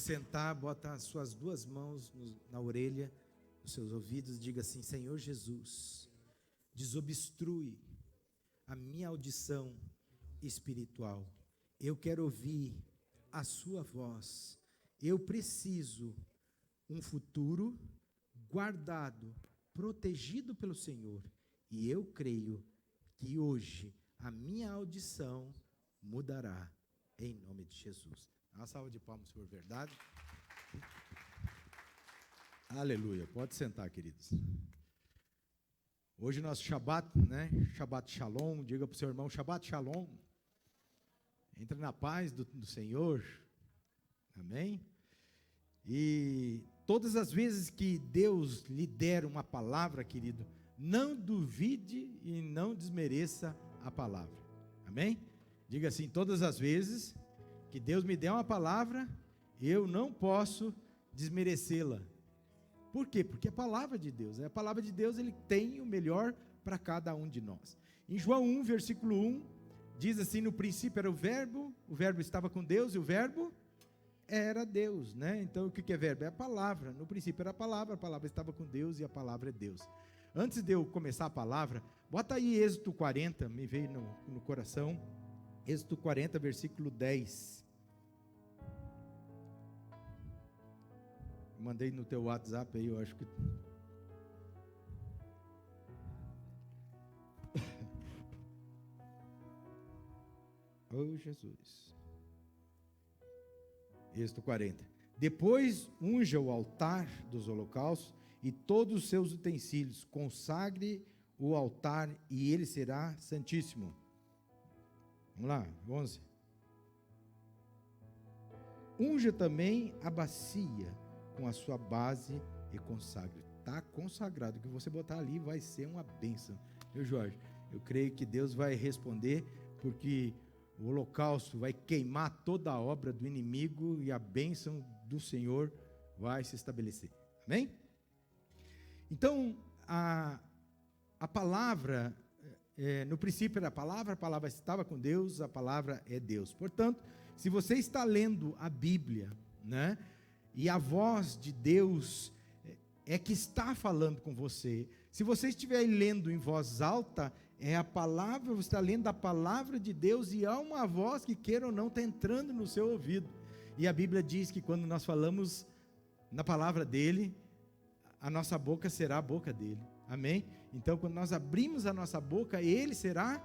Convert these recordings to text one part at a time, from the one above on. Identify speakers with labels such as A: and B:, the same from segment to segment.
A: sentar, bota as suas duas mãos na orelha, nos seus ouvidos, diga assim: Senhor Jesus, desobstrui a minha audição espiritual. Eu quero ouvir a sua voz. Eu preciso um futuro guardado, protegido pelo Senhor. E eu creio que hoje a minha audição mudará, em nome de Jesus. Uma salva de palmas, se for verdade. Aleluia. Pode sentar, queridos. Hoje nosso Shabat, né? Shabat Shalom. Diga para o seu irmão: Shabat Shalom. Entra na paz do Senhor. Amém? E todas as vezes que Deus lhe der uma palavra, querido, não duvide e não desmereça a palavra. Amém? Diga assim: todas as vezes que Deus me der uma palavra, eu não posso desmerecê-la. Por quê? Porque é a palavra de Deus. A palavra de Deus, Ele tem o melhor para cada um de nós. Em João 1, versículo 1, diz assim: no princípio era o verbo estava com Deus e o verbo era Deus, né? Então o que é verbo? É a palavra. No princípio era a palavra estava com Deus e a palavra é Deus. Antes de eu começar a palavra, bota aí Êxodo 40, me veio no coração, Êxodo 40, versículo 10. Mandei no teu WhatsApp aí, eu acho que... Oh, Jesus. Êxodo 40. Depois unja o altar dos holocaustos e todos os seus utensílios, consagre o altar e ele será santíssimo. Vamos lá, 11. Unja também a bacia com a sua base e consagre. Está consagrado, o que você botar ali vai ser uma bênção. Meu Jorge, eu creio que Deus vai responder, porque o holocausto vai queimar toda a obra do inimigo e a bênção do Senhor vai se estabelecer. Amém? Então, a palavra, no princípio era a palavra estava com Deus, a palavra é Deus. Portanto, se você está lendo a Bíblia, né, e a voz de Deus é que está falando com você, se você estiver lendo em voz alta, é a palavra, você está lendo a palavra de Deus e há uma voz que, queira ou não, está entrando no seu ouvido. E a Bíblia diz que quando nós falamos na palavra dele, a nossa boca será a boca dele. Amém? Então, quando nós abrimos a nossa boca, ele será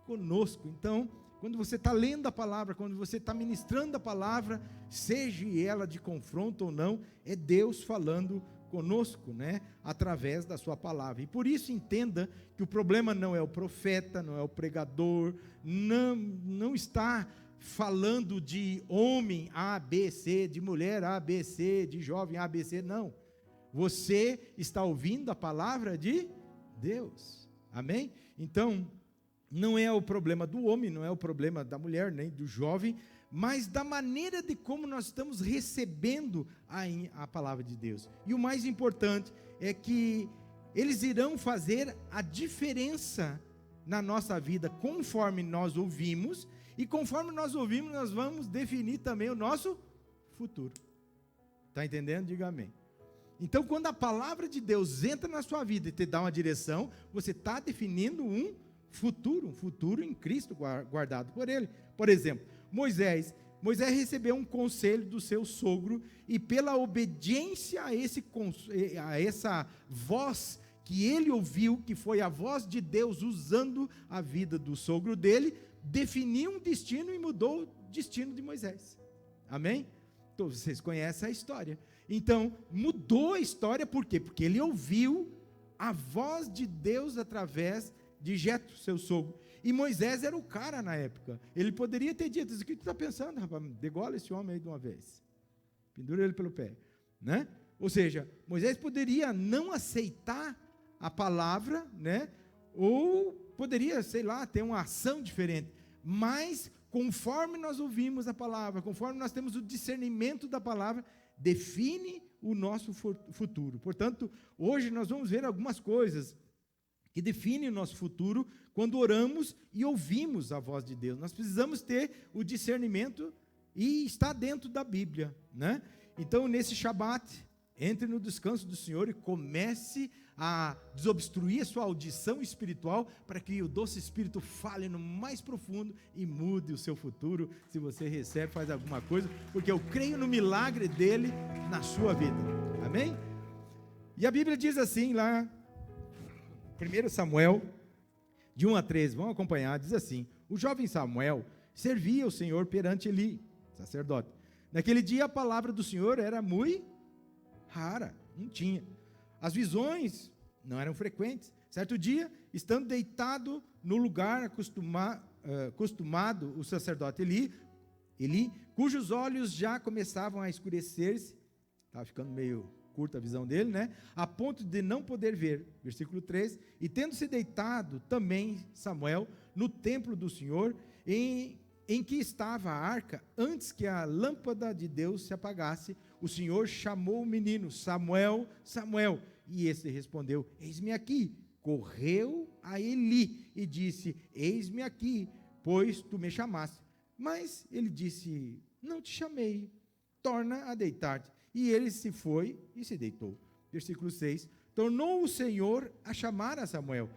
A: conosco. Então, quando você está lendo a palavra, quando você está ministrando a palavra, seja ela de confronto ou não, é Deus falando conosco, né, através da sua palavra. E por isso entenda que o problema não é o profeta, não é o pregador, não está falando de homem A, B, C, de mulher A, B, C, de jovem A, B, C, não. Você está ouvindo a palavra de Deus. Amém? Então, não é o problema do homem, não é o problema da mulher, nem do jovem, mas da maneira de como nós estamos recebendo a palavra de Deus. E o mais importante é que eles irão fazer a diferença na nossa vida conforme nós ouvimos, e conforme nós ouvimos, nós vamos definir também o nosso futuro. Está entendendo? Diga amém. Então, quando a palavra de Deus entra na sua vida e te dá uma direção, você está definindo um futuro em Cristo guardado por Ele. Por exemplo, Moisés recebeu um conselho do seu sogro, e pela obediência a essa voz que ele ouviu, que foi a voz de Deus usando a vida do sogro dele, definiu um destino e mudou o destino de Moisés. Amém? Todos vocês conhecem a história. Então, mudou a história, por quê? Porque ele ouviu a voz de Deus através de Jetro, seu sogro. E Moisés era o cara na época. Ele poderia ter dito: o que tu está pensando, rapaz? Degola esse homem aí de uma vez. Pendura ele pelo pé. Né? Ou seja, Moisés poderia não aceitar a palavra, né? Ou poderia, sei lá, ter uma ação diferente. Mas, conforme nós ouvimos a palavra, conforme nós temos o discernimento da palavra, define o nosso futuro. Portanto, hoje nós vamos ver algumas coisas que definem o nosso futuro quando oramos e ouvimos a voz de Deus. Nós precisamos ter o discernimento e está dentro da Bíblia, né? Então, nesse Shabat, entre no descanso do Senhor e comece a desobstruir a sua audição espiritual para que o doce Espírito fale no mais profundo e mude o seu futuro, se você recebe, faz alguma coisa, porque eu creio no milagre dele na sua vida, amém? E a Bíblia diz assim lá, 1 Samuel, de 1 a 13, vamos acompanhar, diz assim: o jovem Samuel servia o Senhor perante Eli, sacerdote. Naquele dia a palavra do Senhor era muito rara, não tinha. As visões não eram frequentes. Certo dia, estando deitado no lugar acostumado, o sacerdote Eli, cujos olhos já começavam a escurecer-se, estava ficando meio curta a visão dele, né? A ponto de não poder ver. Versículo 3, e tendo-se deitado também Samuel no templo do Senhor, em que estava a arca, antes que a lâmpada de Deus se apagasse, o Senhor chamou o menino: Samuel, Samuel. E este respondeu: eis-me aqui. Correu a Eli e disse: eis-me aqui, pois tu me chamaste. Mas ele disse: não te chamei, torna a deitar-te. E ele se foi e se deitou. Versículo 6, tornou o Senhor a chamar a Samuel.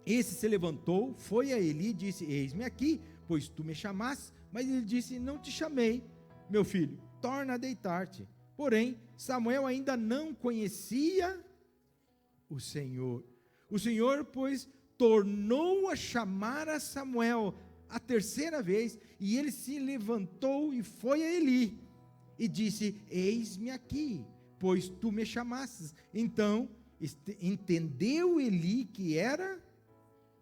A: Esse se levantou, foi a Eli e disse: eis-me aqui, pois tu me chamaste. Mas ele disse: não te chamei, meu filho, torna a deitar-te. Porém, Samuel ainda não conhecia o Senhor. O Senhor, pois, tornou a chamar a Samuel a terceira vez, e ele se levantou e foi a Eli, e disse: eis-me aqui, pois tu me chamastes. Então, entendeu Eli que era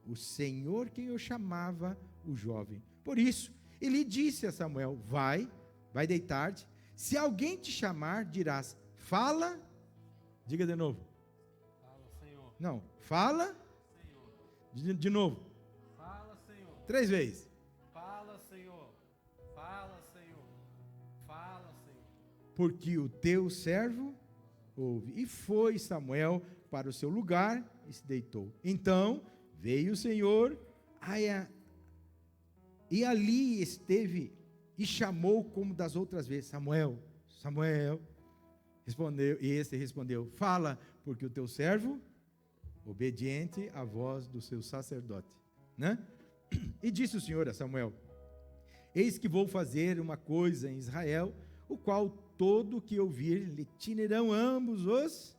A: o Senhor quem o chamava o jovem. Por isso, Eli disse a Samuel: vai deitar-te. Se alguém te chamar, dirás: fala. Diga de novo.
B: Fala, Senhor.
A: Não, fala.
B: Senhor.
A: De novo.
B: Fala, Senhor.
A: 3 vezes.
B: Fala, Senhor. Fala, Senhor. Fala, Senhor.
A: Porque o teu servo ouve. E foi Samuel para o seu lugar e se deitou. Então veio o Senhor e ali esteve e chamou como das outras vezes: Samuel, Samuel. Respondeu, e este respondeu: fala, porque o teu servo obediente à voz do seu sacerdote, né? E disse o Senhor a Samuel: eis que vou fazer uma coisa em Israel, o qual todo o que ouvir lhe tirarão ambos os,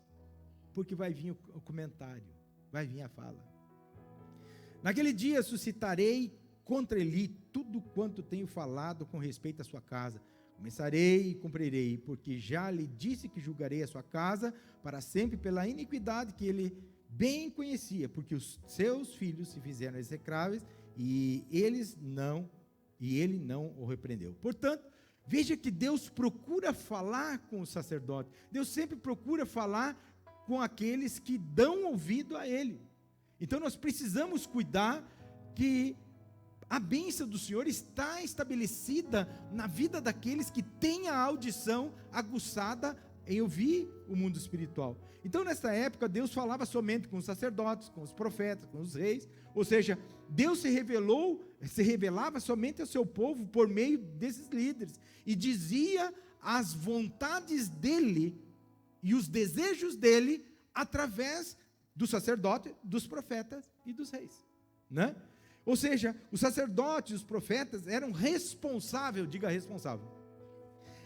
A: porque vai vir o comentário, vai vir a fala. Naquele dia suscitarei contra Eli tudo quanto tenho falado com respeito à sua casa. Começarei e cumprirei, porque já lhe disse que julgarei a sua casa para sempre pela iniquidade que ele bem conhecia, porque os seus filhos se fizeram execráveis e ele não o repreendeu. Portanto, veja que Deus procura falar com o sacerdote. Deus sempre procura falar com aqueles que dão ouvido a ele. Então nós precisamos cuidar que a bênção do Senhor está estabelecida na vida daqueles que têm a audição aguçada em ouvir o mundo espiritual. Então, nessa época, Deus falava somente com os sacerdotes, com os profetas, com os reis, ou seja, Deus se revelava somente ao seu povo por meio desses líderes, e dizia as vontades dele e os desejos dele através do sacerdote, dos profetas e dos reis, né? Ou seja, os sacerdotes e os profetas eram responsáveis, diga responsável,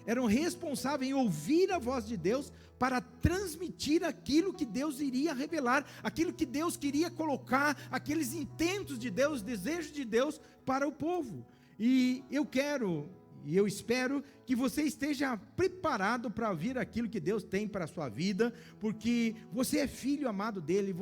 A: eram responsáveis em ouvir a voz de Deus para transmitir aquilo que Deus iria revelar, aquilo que Deus queria colocar, aqueles intentos de Deus, desejos de Deus para o povo. E eu espero que você esteja preparado para ouvir aquilo que Deus tem para a sua vida, porque você é filho amado dele,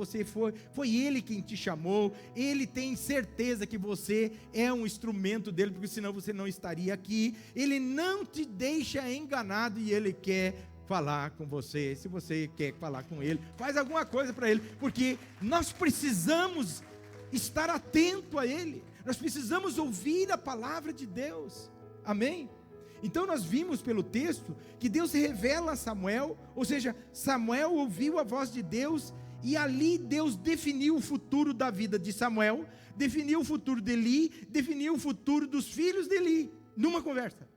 A: foi ele quem te chamou, ele tem certeza que você é um instrumento dele, porque senão você não estaria aqui. Ele não te deixa enganado e ele quer falar com você. Se você quer falar com ele, faz alguma coisa para ele, porque nós precisamos estar atento a ele, nós precisamos ouvir a palavra de Deus. Amém? Então nós vimos pelo texto que Deus se revela a Samuel, ou seja, Samuel ouviu a voz de Deus, e ali Deus definiu o futuro da vida de Samuel, definiu o futuro de Eli, definiu o futuro dos filhos de Eli, numa conversa.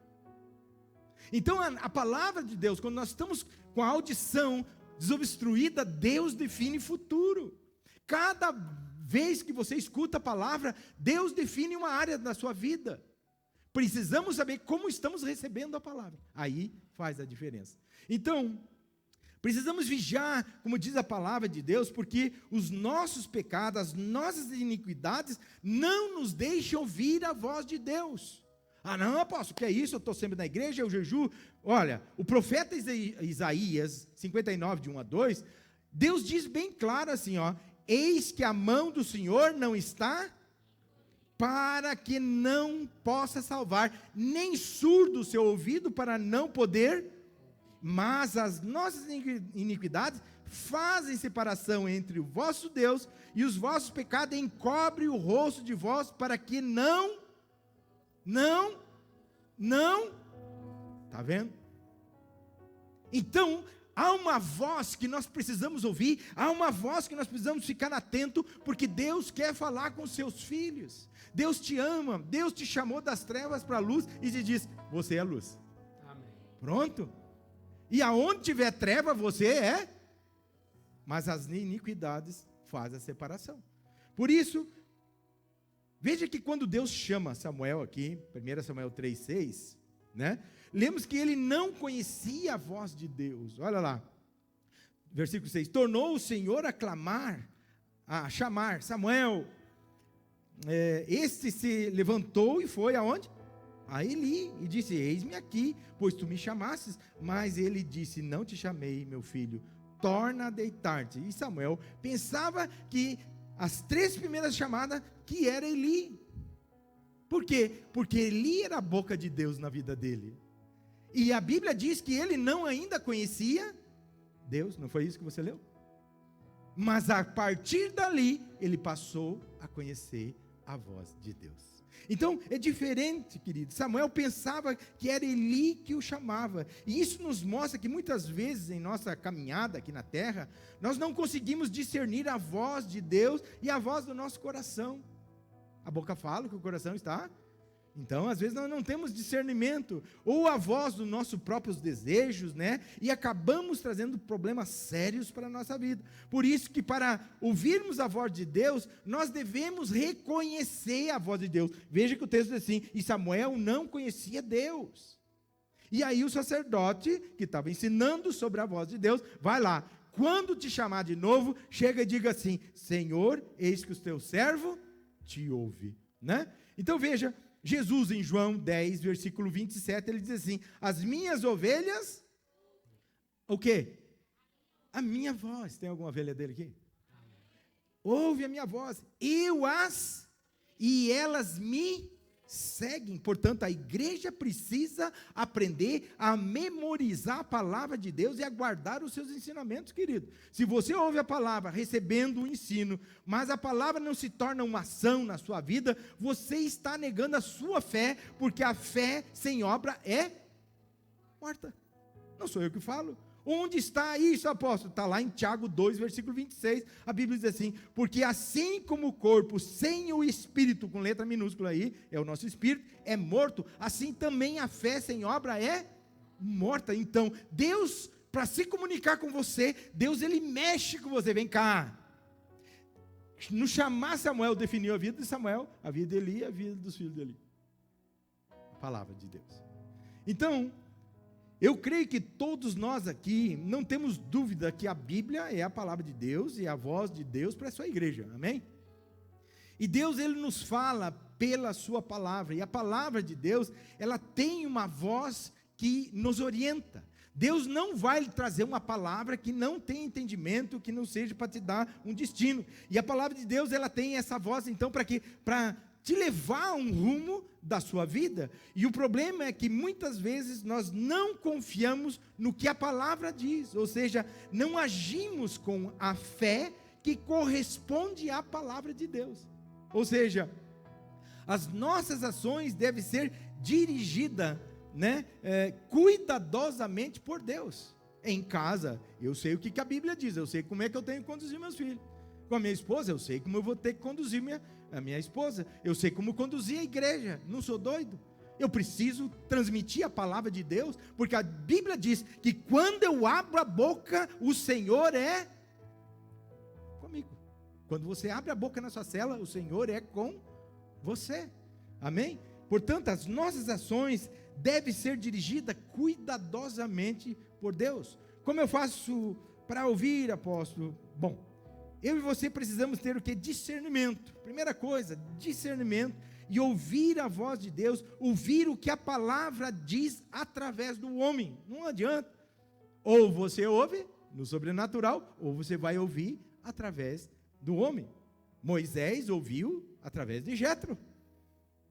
A: Então a palavra de Deus, quando nós estamos com a audição desobstruída, Deus define futuro. Cada vez que você escuta a palavra, Deus define uma área da sua vida. Precisamos saber como estamos recebendo a palavra. Aí faz a diferença. Então, precisamos vigiar, como diz a palavra de Deus, porque os nossos pecados, as nossas iniquidades, não nos deixam ouvir a voz de Deus. Ah, não, apóstolo, que é isso? Eu estou sempre na igreja, eu jejuo. Olha, o profeta Isaías 59, de 1 a 2, Deus diz bem claro assim, ó: eis que a mão do Senhor não está para que não possa salvar, nem surdo o seu ouvido para não poder, mas as nossas iniquidades fazem separação entre o vosso Deus e os vossos pecados encobrem o rosto de vós para que não, está vendo? Então, há uma voz que nós precisamos ouvir, há uma voz que nós precisamos ficar atento, porque Deus quer falar com seus filhos. Deus te ama, Deus te chamou das trevas para a luz e te diz: você é a luz.
B: Amém.
A: Pronto? E aonde tiver treva, você é. Mas as iniquidades fazem a separação. Por isso, veja que quando Deus chama Samuel aqui, 1 Samuel 3,6, né? Lemos que ele não conhecia a voz de Deus. Olha lá, versículo 6: tornou o Senhor a clamar, a chamar Samuel. Este se levantou e foi aonde? A Eli, e disse: eis-me aqui, pois tu me chamastes. Mas ele disse: não te chamei, meu filho, torna a deitar-te. E Samuel pensava que as 3 primeiras chamadas, que era Eli. Por quê? Porque Eli era a boca de Deus na vida dele. E a Bíblia diz que ele não ainda conhecia Deus, não foi isso que você leu? Mas a partir dali, ele passou a conhecer a voz de Deus. Então, é diferente, querido. Samuel pensava que era Eli que o chamava. E isso nos mostra que muitas vezes em nossa caminhada aqui na terra, nós não conseguimos discernir a voz de Deus e a voz do nosso coração. A boca fala, que o coração está. Então, às vezes nós não temos discernimento, ou a voz dos nossos próprios desejos, né? E acabamos trazendo problemas sérios para a nossa vida. Por isso que para ouvirmos a voz de Deus, nós devemos reconhecer a voz de Deus. Veja que o texto diz assim: e Samuel não conhecia Deus. E aí o sacerdote, que estava ensinando sobre a voz de Deus, vai lá, quando te chamar de novo, chega e diga assim: Senhor, eis que o teu servo te ouve, né? Então veja, Jesus em João 10, versículo 27, ele diz assim: as minhas ovelhas, o quê? A minha voz. Tem alguma ovelha dele aqui? Ouve a minha voz, e elas me seguem. Portanto, a igreja precisa aprender a memorizar a palavra de Deus e a guardar os seus ensinamentos, querido. Se você ouve a palavra recebendo o ensino, mas a palavra não se torna uma ação na sua vida, você está negando a sua fé, porque a fé sem obra é morta. Não sou eu que falo. Onde está isso, apóstolo? Está lá em Tiago 2, versículo 26, a Bíblia diz assim: porque assim como o corpo sem o espírito, com letra minúscula aí, é o nosso espírito, é morto, assim também a fé sem obra é morta. Então, Deus, para se comunicar com você, Deus, ele mexe com você. Vem cá. No chamar Samuel, definiu a vida de Samuel, a vida de Eli e a vida dos filhos de Eli. A palavra de Deus. Então, eu creio que todos nós aqui não temos dúvida que a Bíblia é a palavra de Deus e a voz de Deus para a sua igreja, amém? E Deus, ele nos fala pela sua palavra, e a palavra de Deus, ela tem uma voz que nos orienta. Deus não vai lhe trazer uma palavra que não tem entendimento, que não seja para te dar um destino. E a palavra de Deus, ela tem essa voz, então, para quê? Para te levar a um rumo da sua vida. E o problema é que muitas vezes nós não confiamos no que a palavra diz, ou seja, não agimos com a fé que corresponde à palavra de Deus. Ou seja, as nossas ações devem ser dirigidas, né, cuidadosamente por Deus. Em casa, eu sei o que a Bíblia diz, eu sei como é que eu tenho que conduzir meus filhos. Com a minha esposa, eu sei como eu vou ter que conduzir a minha esposa. Eu sei como conduzir a igreja, não sou doido. Eu preciso transmitir a palavra de Deus, porque a Bíblia diz que quando eu abro a boca, o Senhor é comigo. Quando você abre a boca na sua cela, o Senhor é com você. Amém? Portanto, as nossas ações devem ser dirigidas cuidadosamente por Deus. Como eu faço para ouvir, apóstolo? Bom, eu e você precisamos ter o que? Discernimento. Primeira coisa, discernimento. E ouvir a voz de Deus, ouvir o que a palavra diz através do homem. Não adianta. Ou você ouve no sobrenatural, ou você vai ouvir através do homem. Moisés ouviu através de Jetro.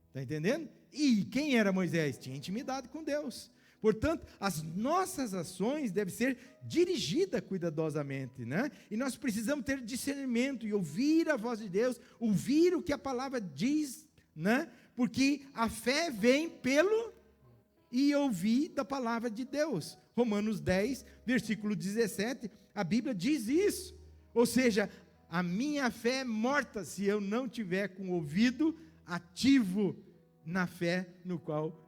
A: Está entendendo? E quem era Moisés? Tinha intimidade com Deus. Portanto, as nossas ações devem ser dirigidas cuidadosamente, né? E nós precisamos ter discernimento e ouvir a voz de Deus, ouvir o que a palavra diz, né? Porque a fé vem pelo e ouvir da palavra de Deus. Romanos 10, versículo 17, a Bíblia diz isso. Ou seja, a minha fé é morta se eu não tiver com o ouvido ativo na fé no qual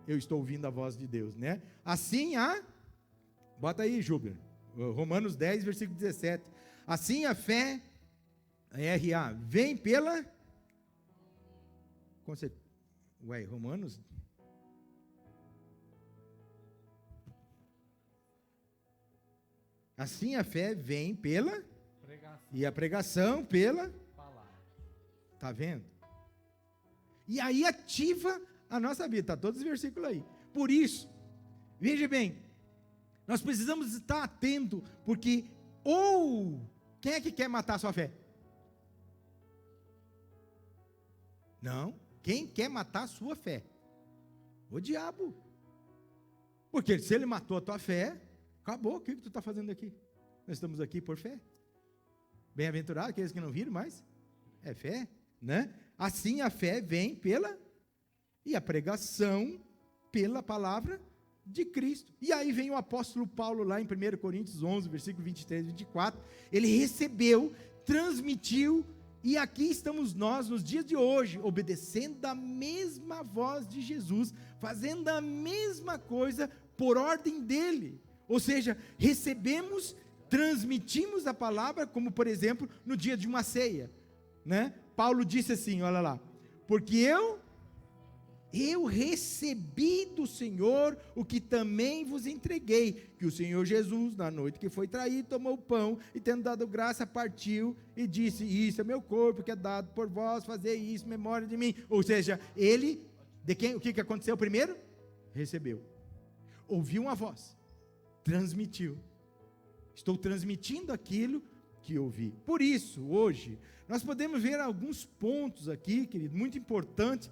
A: eu estou ouvindo a voz de Deus, né? Assim bota aí, Júbilo, Romanos 10, versículo 17. Assim a fé, R.A., vem pela... Romanos... Assim a fé vem pela...
B: Pregação.
A: E a pregação pela...
B: Palavra.
A: Está vendo? E aí ativa a nossa vida. Está todos os versículos aí. Por isso, veja bem, nós precisamos estar atentos, porque quem é que quer matar a sua fé? Não. Quem quer matar a sua fé? O diabo. Porque se ele matou a tua fé, acabou. O que tu está fazendo aqui? Nós estamos aqui por fé. Bem-aventurado aqueles que não viram, mas é fé, né? Assim a fé vem pela... E a pregação pela palavra de Cristo. E aí vem o apóstolo Paulo lá em 1 Coríntios 11, versículo 23 e 24. Ele recebeu, transmitiu, e aqui estamos nós, nos dias de hoje, obedecendo a mesma voz de Jesus, fazendo a mesma coisa por ordem dele. Ou seja, recebemos, transmitimos a palavra, como por exemplo, no dia de uma ceia, né? Paulo disse assim, olha lá, porque eu recebi do Senhor o que também vos entreguei, que o Senhor Jesus, na noite que foi traído, tomou o pão, e tendo dado graça, partiu, e disse, isso é meu corpo, que é dado por vós, fazer isso, em memória de mim. Ou seja, o que aconteceu primeiro? Recebeu, ouviu uma voz, transmitiu, estou transmitindo aquilo que ouvi. Por isso, hoje, nós podemos ver alguns pontos aqui, querido, muito importantes,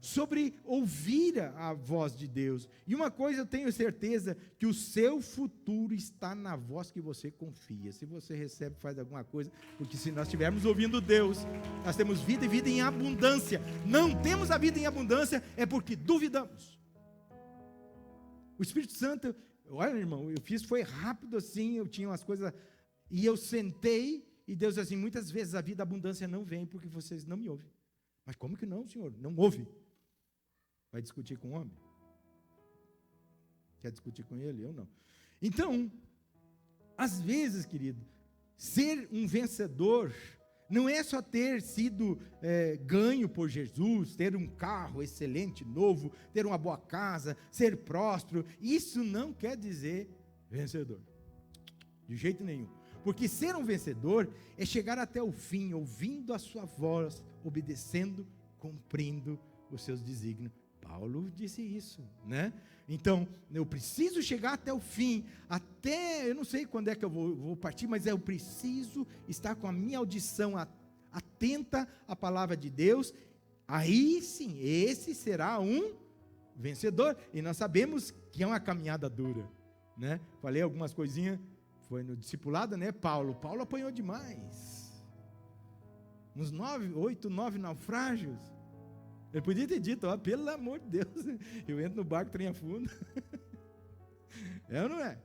A: sobre ouvir a voz de Deus. E uma coisa eu tenho certeza, que o seu futuro está na voz que você confia. Se você recebe, faz alguma coisa, porque se nós estivermos ouvindo Deus, nós temos vida e vida em abundância. Não temos a vida em abundância, é porque duvidamos. O Espírito Santo, olha irmão, foi rápido assim, eu tinha umas coisas, e eu sentei, e Deus assim, muitas vezes a vida, a abundância não vem, porque vocês não me ouvem. Mas como que não, Senhor? Não ouve. Vai discutir com o homem? Quer discutir com ele? Eu não. Então, às vezes, querido, ser um vencedor não é só ter sido ganho por Jesus, ter um carro excelente, novo, ter uma boa casa, ser próspero. Isso não quer dizer vencedor. De jeito nenhum. Porque ser um vencedor é chegar até o fim, ouvindo a sua voz, obedecendo, cumprindo os seus desígnios. Paulo disse isso, né? Então, eu preciso chegar até o fim, eu não sei quando é que eu vou partir, mas eu preciso estar com a minha audição atenta à palavra de Deus. Aí sim, esse será um vencedor. E nós sabemos que é uma caminhada dura, né? Falei algumas coisinhas, foi no discipulado, né? Paulo apanhou demais, uns 8, 9 naufrágios. Ele podia ter dito, pelo amor de Deus, eu entro no barco, trem a fundo. É ou não é?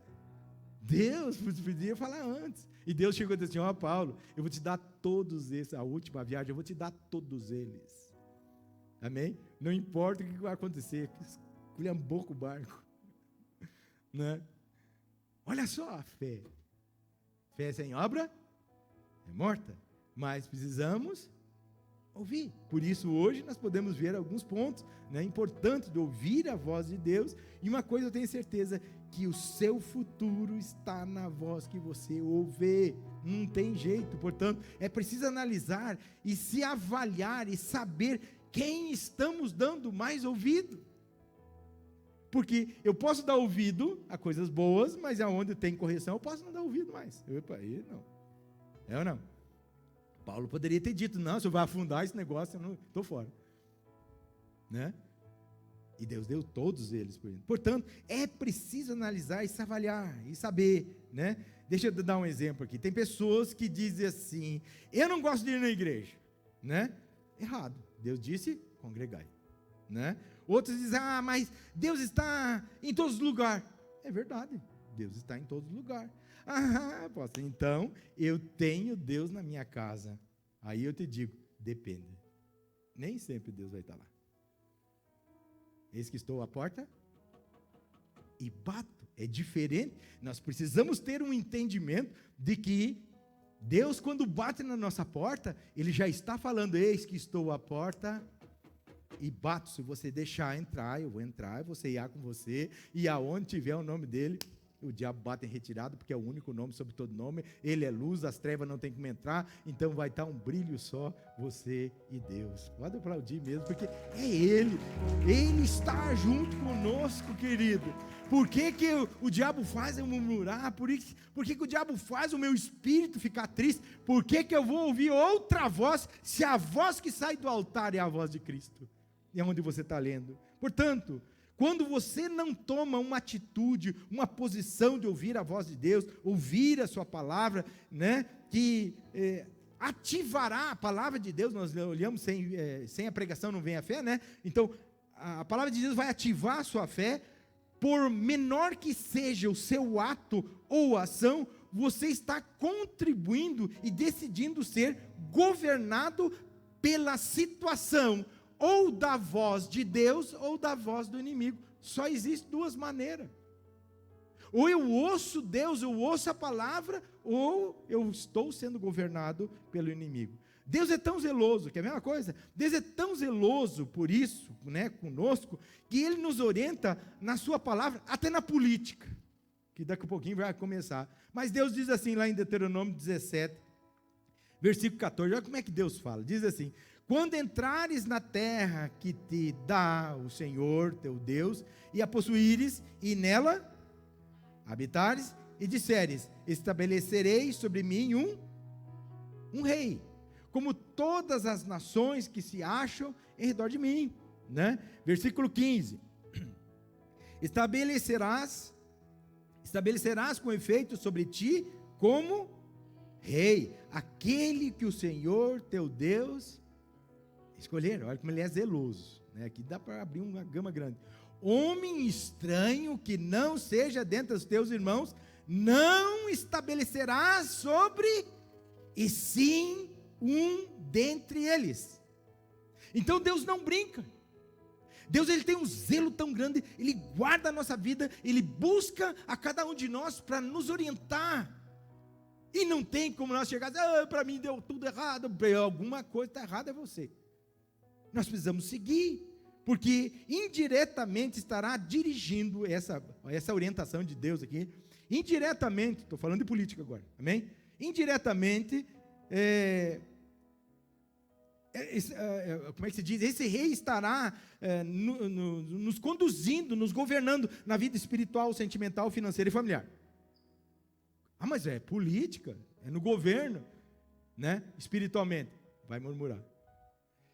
A: Deus podia falar antes. E Deus chegou e disse assim, Paulo, eu vou te dar todos esses, a última viagem, eu vou te dar todos eles. Amém? Não importa o que vai acontecer, esculhambou com o barco. Né? Olha só a fé. Fé sem obra é morta. Mas precisamos ouvir. Por isso, hoje, nós podemos ver alguns pontos, né, importantes de ouvir a voz de Deus. E uma coisa eu tenho certeza, que o seu futuro está na voz que você ouve. Não tem jeito. Portanto, é preciso analisar e se avaliar e saber quem estamos dando mais ouvido. Porque eu posso dar ouvido a coisas boas, mas aonde tem correção, eu posso não dar ouvido mais. Aí não. É ou não? Paulo poderia ter dito, não, se eu vou afundar esse negócio, eu não estou fora. Né? E Deus deu todos eles. Portanto, é preciso analisar e se avaliar, e saber. Né? Deixa eu dar um exemplo aqui. Tem pessoas que dizem assim, eu não gosto de ir na igreja. Né? Errado. Deus disse, congregai. Né? Outros dizem, mas Deus está em todos os lugares. É verdade, Deus está em todos os lugares. Apóstolo, então eu tenho Deus na minha casa. Aí eu te digo, depende. Nem sempre Deus vai estar lá. Eis que estou à porta e bato. É diferente. Nós precisamos ter um entendimento de que Deus, quando bate na nossa porta, Ele já está falando, eis que estou à porta e bato. Se você deixar entrar, eu vou entrar, eu vou ceiar com você, e aonde tiver o nome dele, o diabo bate em retirada, porque é o único nome sobre todo nome, ele é luz, as trevas não tem como entrar, então vai estar um brilho só, você e Deus. Pode aplaudir mesmo, porque é Ele está junto conosco, querido. Por que o diabo faz eu murmurar? Por que o diabo faz o meu espírito ficar triste? Por que eu vou ouvir outra voz, se a voz que sai do altar é a voz de Cristo? E é onde você está lendo. Portanto, quando você não toma uma atitude, uma posição de ouvir a voz de Deus, ouvir a sua palavra, né, que ativará a palavra de Deus, nós olhamos, sem a pregação não vem a fé, né? Então, a palavra de Deus vai ativar a sua fé, por menor que seja o seu ato ou ação, você está contribuindo e decidindo ser governado pela situação, ou da voz de Deus, ou da voz do inimigo. Só existem duas maneiras. Ou eu ouço Deus, eu ouço a palavra, ou eu estou sendo governado pelo inimigo. Deus é tão zeloso, que é a mesma coisa, Deus é tão zeloso por isso, né, conosco, que Ele nos orienta na sua palavra, até na política, que daqui a pouquinho vai começar. Mas Deus diz assim, lá em Deuteronômio 17, versículo 14, olha como é que Deus fala, diz assim, quando entrares na terra que te dá o Senhor, teu Deus, e a possuíres, e nela habitares, e disseres, estabelecerei sobre mim um rei, como todas as nações que se acham em redor de mim, né? Versículo 15, estabelecerás com efeito sobre ti como rei, aquele que o Senhor teu Deus escolher. Olha como ele é zeloso, né? Aqui dá para abrir uma gama grande. Homem estranho que não seja dentre os teus irmãos, não estabelecerás sobre, e sim um dentre eles. Então Deus não brinca. Deus, ele tem um zelo tão grande, ele guarda a nossa vida, ele busca a cada um de nós para nos orientar. E não tem como nós chegarmos, para mim deu tudo errado, alguma coisa está errada, é você. Nós precisamos seguir, porque indiretamente estará dirigindo essa orientação de Deus aqui, indiretamente, estou falando de política agora, amém? Indiretamente, como é que se diz? Esse rei estará nos conduzindo, nos governando na vida espiritual, sentimental, financeira e familiar. Mas é política, é no governo, né? Espiritualmente, vai murmurar.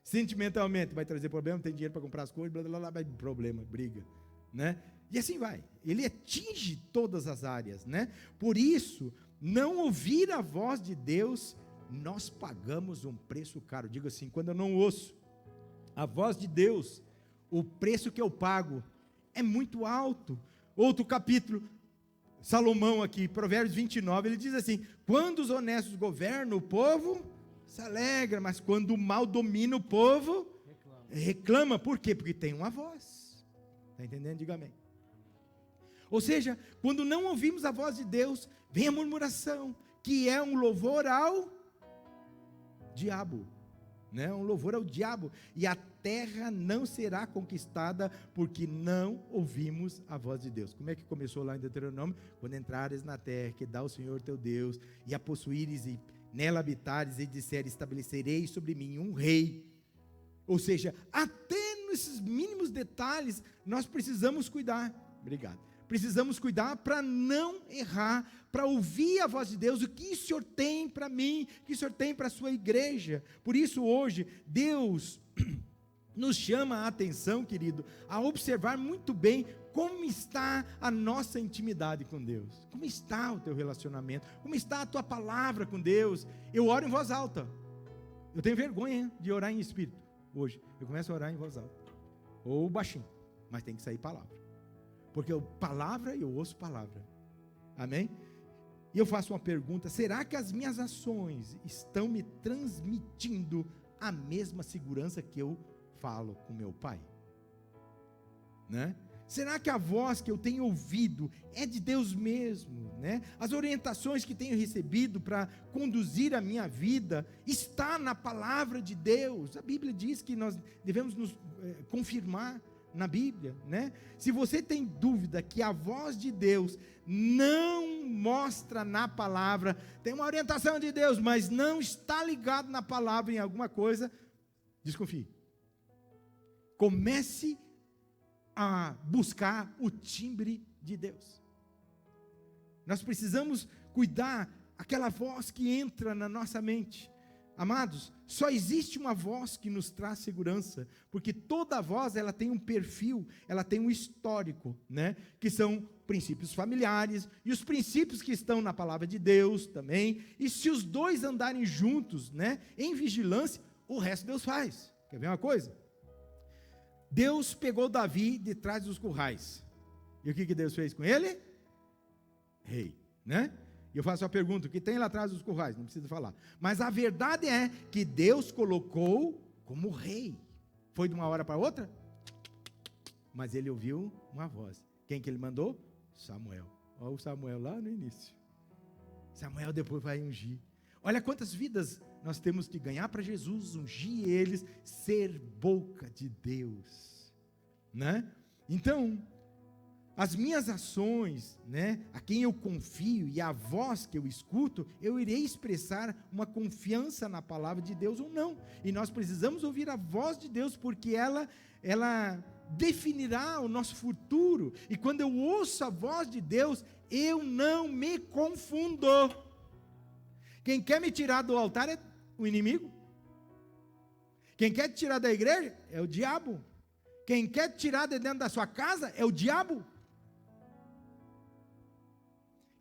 A: Sentimentalmente, vai trazer problema, não tem dinheiro para comprar as coisas, blá, blá, blá, blá, problema, briga, né? E assim vai. Ele atinge todas as áreas, né? Por isso, não ouvir a voz de Deus, nós pagamos um preço caro. Digo assim, quando eu não ouço a voz de Deus, o preço que eu pago é muito alto. Outro capítulo, Salomão aqui, Provérbios 29, ele diz assim, quando os honestos governam, o povo se alegra, mas quando o mal domina o povo, reclama, por quê? Porque tem uma voz. Está entendendo? Diga amém. Ou seja, quando não ouvimos a voz de Deus, vem a murmuração, que é um louvor ao diabo, né? Um louvor ao diabo. E a terra não será conquistada porque não ouvimos a voz de Deus. Como é que começou lá em Deuteronômio? Quando entrares na terra que dá o Senhor teu Deus, e a possuíres e nela habitares, e disseres, estabelecerei sobre mim um rei. Ou seja, até nesses mínimos detalhes, nós precisamos cuidar. Obrigado. Precisamos cuidar para não errar, para ouvir a voz de Deus, o que o Senhor tem para mim, o que o Senhor tem para a sua igreja. Por isso hoje, Deus nos chama a atenção, querido, a observar muito bem como está a nossa intimidade com Deus. Como está o teu relacionamento, como está a tua palavra com Deus. Eu oro em voz alta, eu tenho vergonha de orar em espírito. Hoje, eu começo a orar em voz alta, ou baixinho, mas tem que sair palavra. Porque palavra, eu ouço palavra. Amém? E eu faço uma pergunta: será que as minhas ações estão me transmitindo a mesma segurança que eu falo com meu Pai? Né? Será que a voz que eu tenho ouvido é de Deus mesmo? Né? As orientações que tenho recebido para conduzir a minha vida está na palavra de Deus. A Bíblia diz que nós devemos nos confirmar na Bíblia, né? Se você tem dúvida que a voz de Deus não mostra na palavra, tem uma orientação de Deus, mas não está ligado na palavra em alguma coisa, desconfie. Comece a buscar o timbre de Deus. Nós precisamos cuidar aquela voz que entra na nossa mente. Amados, só existe uma voz que nos traz segurança, porque toda voz ela tem um perfil, ela tem um histórico, né? Que são princípios familiares e os princípios que estão na palavra de Deus também. E se os dois andarem juntos, né, em vigilância, o resto Deus faz. Quer ver uma coisa? Deus pegou Davi de trás dos currais. E o que Deus fez com ele? Rei, né? E eu faço a pergunta: o que tem lá atrás dos currais? Não precisa falar. Mas a verdade é que Deus colocou como rei. Foi de uma hora para outra? Mas ele ouviu uma voz. Quem que ele mandou? Samuel. Olha o Samuel lá no início. Samuel depois vai ungir. Olha quantas vidas nós temos que ganhar para Jesus, ungir eles, ser boca de Deus, né? Então, as minhas ações, né, a quem eu confio e a voz que eu escuto, eu irei expressar uma confiança na palavra de Deus ou não. E nós precisamos ouvir a voz de Deus, porque ela definirá o nosso futuro. E quando eu ouço a voz de Deus, eu não me confundo. Quem quer me tirar do altar é o inimigo. Quem quer te tirar da igreja é o diabo. Quem quer te tirar de dentro da sua casa é o diabo.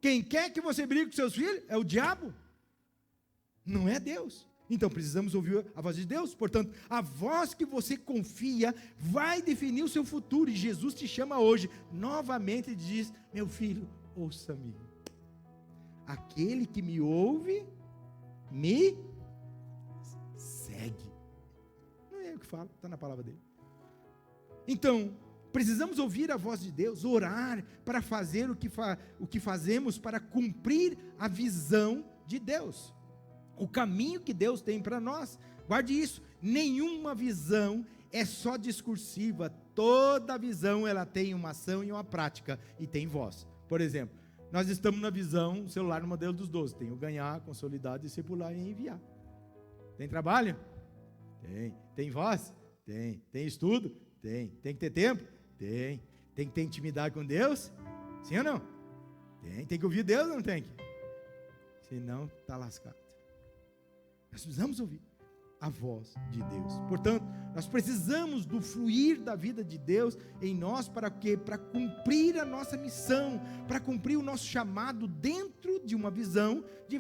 A: Quem quer que você brigue com seus filhos é o diabo. Não é Deus. Então precisamos ouvir a voz de Deus. Portanto, a voz que você confia vai definir o seu futuro. E Jesus te chama hoje novamente e diz: meu filho, ouça-me. Aquele que me ouve, me segue. Não é eu que falo, está na palavra dele. Então, precisamos ouvir a voz de Deus, orar para fazer o que fazemos para cumprir a visão de Deus, o caminho que Deus tem para nós. Guarde isso: nenhuma visão é só discursiva, toda visão ela tem uma ação e uma prática, e tem voz. Por exemplo, nós estamos na visão celular no modelo dos 12, tem o ganhar, consolidar, discipular e enviar. Tem trabalho? Tem. Tem voz? Tem. Tem estudo? Tem. Tem que ter tempo? Tem. Tem que ter intimidade com Deus? Sim ou não? Tem. Tem que ouvir Deus ou não tem que? Senão está lascado. Nós precisamos ouvir a voz de Deus. Portanto, nós precisamos do fluir da vida de Deus em nós. Para quê? Para cumprir a nossa missão, para cumprir o nosso chamado dentro de uma visão de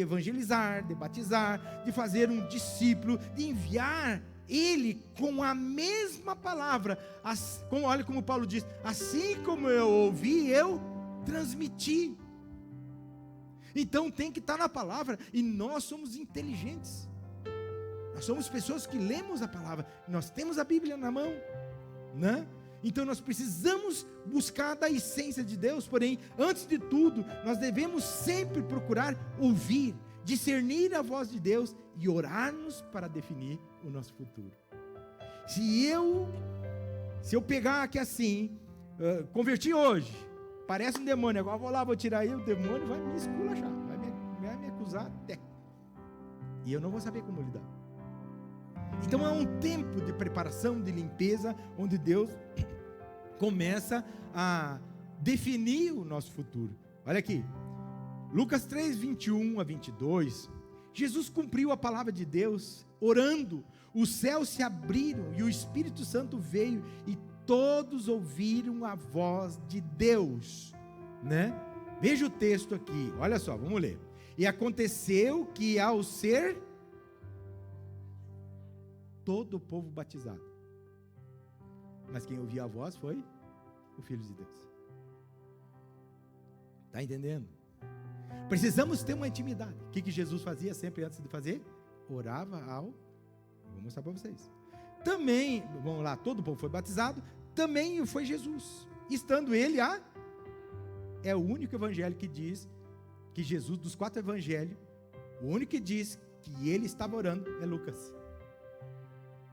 A: evangelizar, de batizar, de fazer um discípulo, de enviar ele com a mesma palavra. Olha como Paulo diz: assim como eu ouvi, eu transmiti. Então tem que estar na palavra, e nós somos inteligentes. Nós somos pessoas que lemos a palavra, nós temos a Bíblia na mão, né? Então nós precisamos buscar da essência de Deus, porém, antes de tudo, nós devemos sempre procurar ouvir, discernir a voz de Deus e orarmos para definir o nosso futuro. Se eu pegar aqui assim, converti hoje, parece um demônio, agora vou lá, vou tirar aí, o demônio vai me esculachar, vai me acusar até, e eu não vou saber como lidar. Então há um tempo de preparação, de limpeza, onde Deus começa a definir o nosso futuro. Olha aqui, Lucas 3, 21 a 22, Jesus cumpriu a palavra de Deus, orando, os céus se abriram e o Espírito Santo veio e todos ouviram a voz de Deus, né? Veja o texto aqui, olha só, vamos ler. E aconteceu que ao ser todo o povo batizado, mas quem ouviu a voz foi o Filho de Deus. Está entendendo? Precisamos ter uma intimidade. O que Jesus fazia sempre antes de fazer? Orava vou mostrar para vocês. Também, vamos lá, todo o povo foi batizado, também foi Jesus, estando ele é o único evangelho que diz que Jesus, dos 4 evangelhos, o único que diz que ele estava orando é Lucas,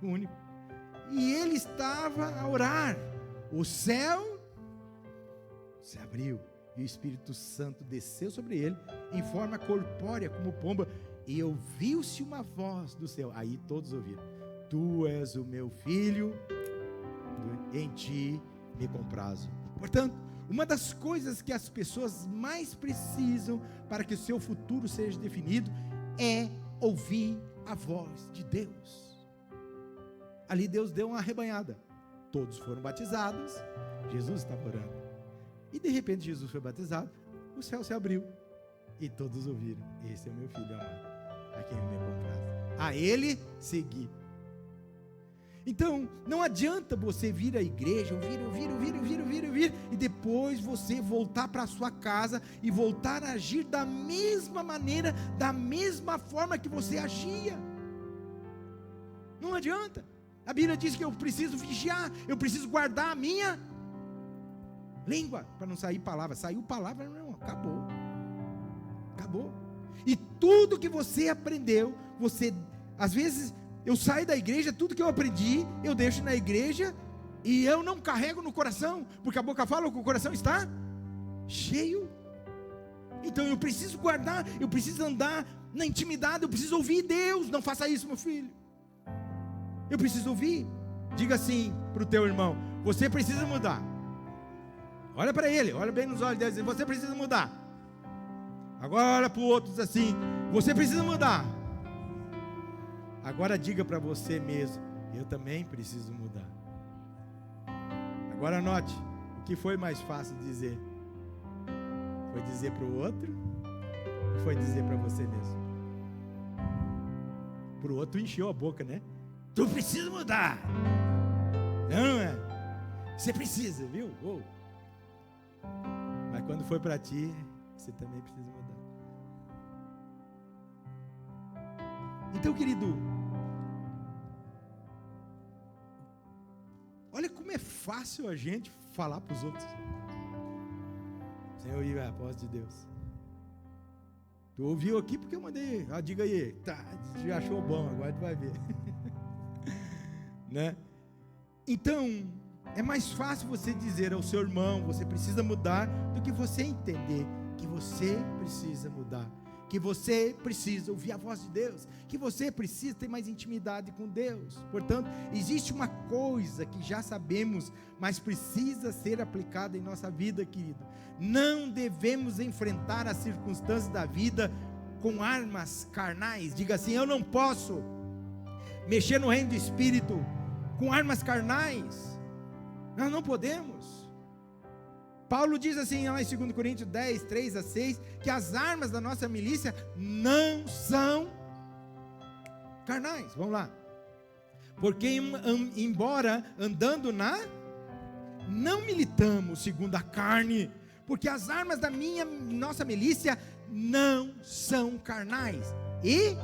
A: o único. E ele estava a orar, o céu se abriu e o Espírito Santo desceu sobre ele em forma corpórea como pomba, e ouviu-se uma voz do céu. Aí todos ouviram: tu és o meu filho, em ti me comprazo. Portanto, uma das coisas que as pessoas mais precisam para que o seu futuro seja definido é ouvir a voz de Deus. Ali Deus deu uma arrebanhada, todos foram batizados, Jesus estava orando, e de repente Jesus foi batizado, o céu se abriu e todos ouviram: esse é o meu filho amado, a quem eu me comprazo, a ele segui. Então, não adianta você vir à igreja, ouvir, e depois você voltar para a sua casa e voltar a agir da mesma maneira, da mesma forma que você agia. Não adianta. A Bíblia diz que eu preciso vigiar, eu preciso guardar a minha língua, para não sair palavra. Saiu palavra, não, acabou. E tudo que você aprendeu, às vezes, eu saio da igreja, tudo que eu aprendi, eu deixo na igreja, e eu não carrego no coração, porque a boca fala que o coração está cheio. Então eu preciso guardar, eu preciso andar na intimidade, eu preciso ouvir Deus. Não faça isso, meu filho. Eu preciso ouvir. Diga assim para o teu irmão: você precisa mudar. Olha para ele, olha bem nos olhos dele, diz: você precisa mudar. Agora olha para o outro, diz assim: você precisa mudar. Agora diga para você mesmo: eu também preciso mudar. Agora anote, o que foi mais fácil dizer? Foi dizer para o outro ou foi dizer para você mesmo? Para o outro encheu a boca, né? Tu precisa mudar. Não é? Você precisa, viu? Oh. Mas quando foi para ti, você também precisa mudar. Então, querido, olha como é fácil a gente falar para os outros: Senhor, e a voz de Deus. Tu ouviu aqui porque eu mandei. Diga aí, tá, já achou bom, agora tu vai ver. Né? Então, é mais fácil você dizer ao seu irmão: você precisa mudar, do que você entender que você precisa mudar, que você precisa ouvir a voz de Deus, que você precisa ter mais intimidade com Deus. Portanto, existe uma coisa que já sabemos, mas precisa ser aplicada em nossa vida, querido. Não devemos enfrentar as circunstâncias da vida com armas carnais. Diga assim: eu não posso mexer no reino do Espírito com armas carnais. Nós não podemos. Paulo diz assim lá em 2 Coríntios 10, 3 a 6, que as armas da nossa milícia não são carnais. Vamos lá. Porque embora andando não militamos segundo a carne, porque as armas da nossa milícia não são carnais. E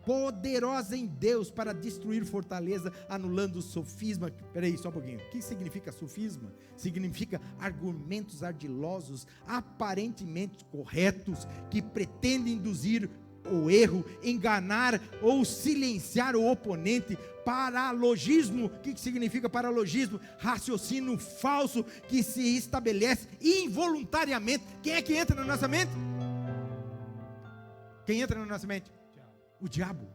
A: poderosa em Deus para destruir fortaleza, anulando o sofisma. Peraí, só um pouquinho. O que significa sofisma? Significa argumentos ardilosos, aparentemente corretos, que pretendem induzir o erro, enganar ou silenciar o oponente. Paralogismo. O que significa paralogismo? Raciocínio falso que se estabelece involuntariamente. Quem é que entra na nossa mente? Quem entra na nossa mente? O diabo.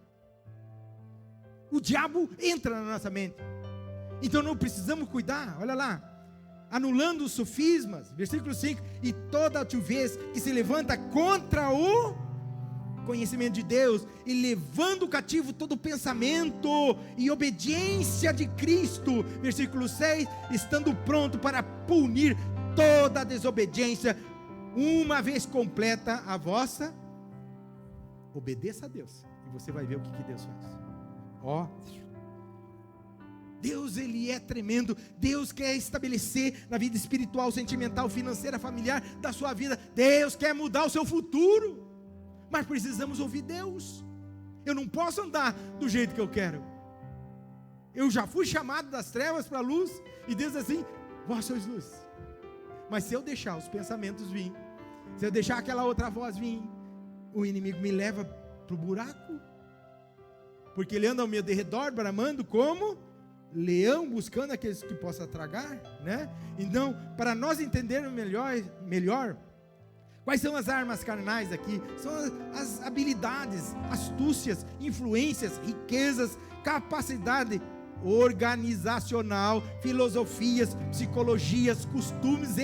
A: O diabo entra na nossa mente. Então não precisamos cuidar. Olha lá, anulando os sofismas, versículo 5, e toda altivez que se levanta contra o conhecimento de Deus, e levando cativo todo pensamento e obediência de Cristo, versículo 6, estando pronto para punir toda desobediência, uma vez completa a vossa. Obedeça a Deus, e você vai ver o que Deus faz. Ó, Deus, Ele é tremendo. Deus quer estabelecer na vida espiritual, sentimental, financeira, familiar da sua vida. Deus quer mudar o seu futuro, mas precisamos ouvir Deus. Eu não posso andar do jeito que eu quero. Eu já fui chamado das trevas para a luz, e Deus assim: vós sois luz. Mas se eu deixar os pensamentos vir, se eu deixar aquela outra voz vir, o inimigo me leva para o buraco, porque ele anda ao meu derredor, bramando como leão, buscando aqueles que possa tragar, né? Então, para nós entendermos melhor, quais são as armas carnais aqui? São as habilidades, astúcias, influências, riquezas, capacidade organizacional, filosofias, psicologias, costumes,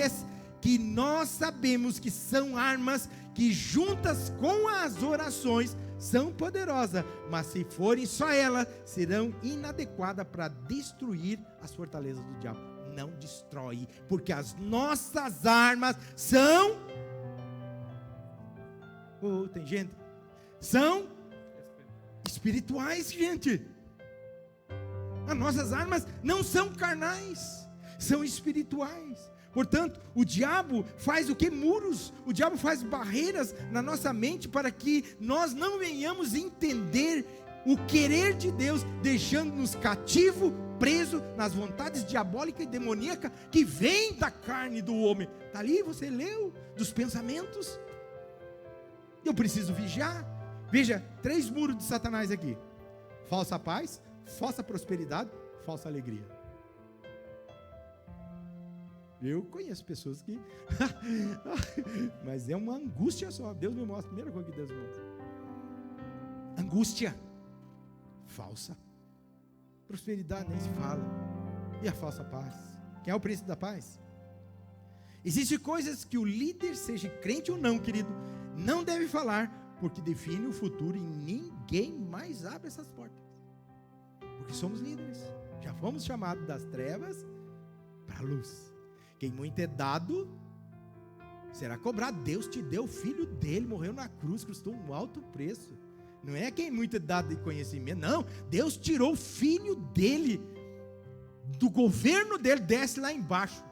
A: que nós sabemos que são armas que juntas com as orações são poderosas, mas se forem só elas, serão inadequadas para destruir as fortalezas do diabo. Não destrói, porque as nossas armas são, tem gente, são espirituais, gente. As nossas armas não são carnais, são espirituais. Portanto, o diabo faz o que? Muros. O diabo faz barreiras na nossa mente para que nós não venhamos entender o querer de Deus, deixando-nos cativo, preso nas vontades diabólicas e demoníacas que vêm da carne do homem. Está ali, você leu, dos pensamentos. Eu preciso vigiar. Veja, 3 muros de Satanás aqui: falsa paz, falsa prosperidade, falsa alegria. Eu conheço pessoas que mas é uma angústia só. Deus me mostra, a primeira coisa que Deus me mostra: angústia falsa. Prosperidade nem se fala. E a falsa paz? Quem é o príncipe da paz? Existem coisas que o líder, seja crente ou não, querido, não deve falar, porque define o futuro, e ninguém mais abre essas portas, porque somos líderes. Já fomos chamados das trevas para a luz. Quem muito é dado, será cobrado. Deus te deu o filho dele, morreu na cruz, custou um alto preço. Não é quem muito é dado de conhecimento, não. Deus tirou o filho dele, do governo dele, desce lá embaixo,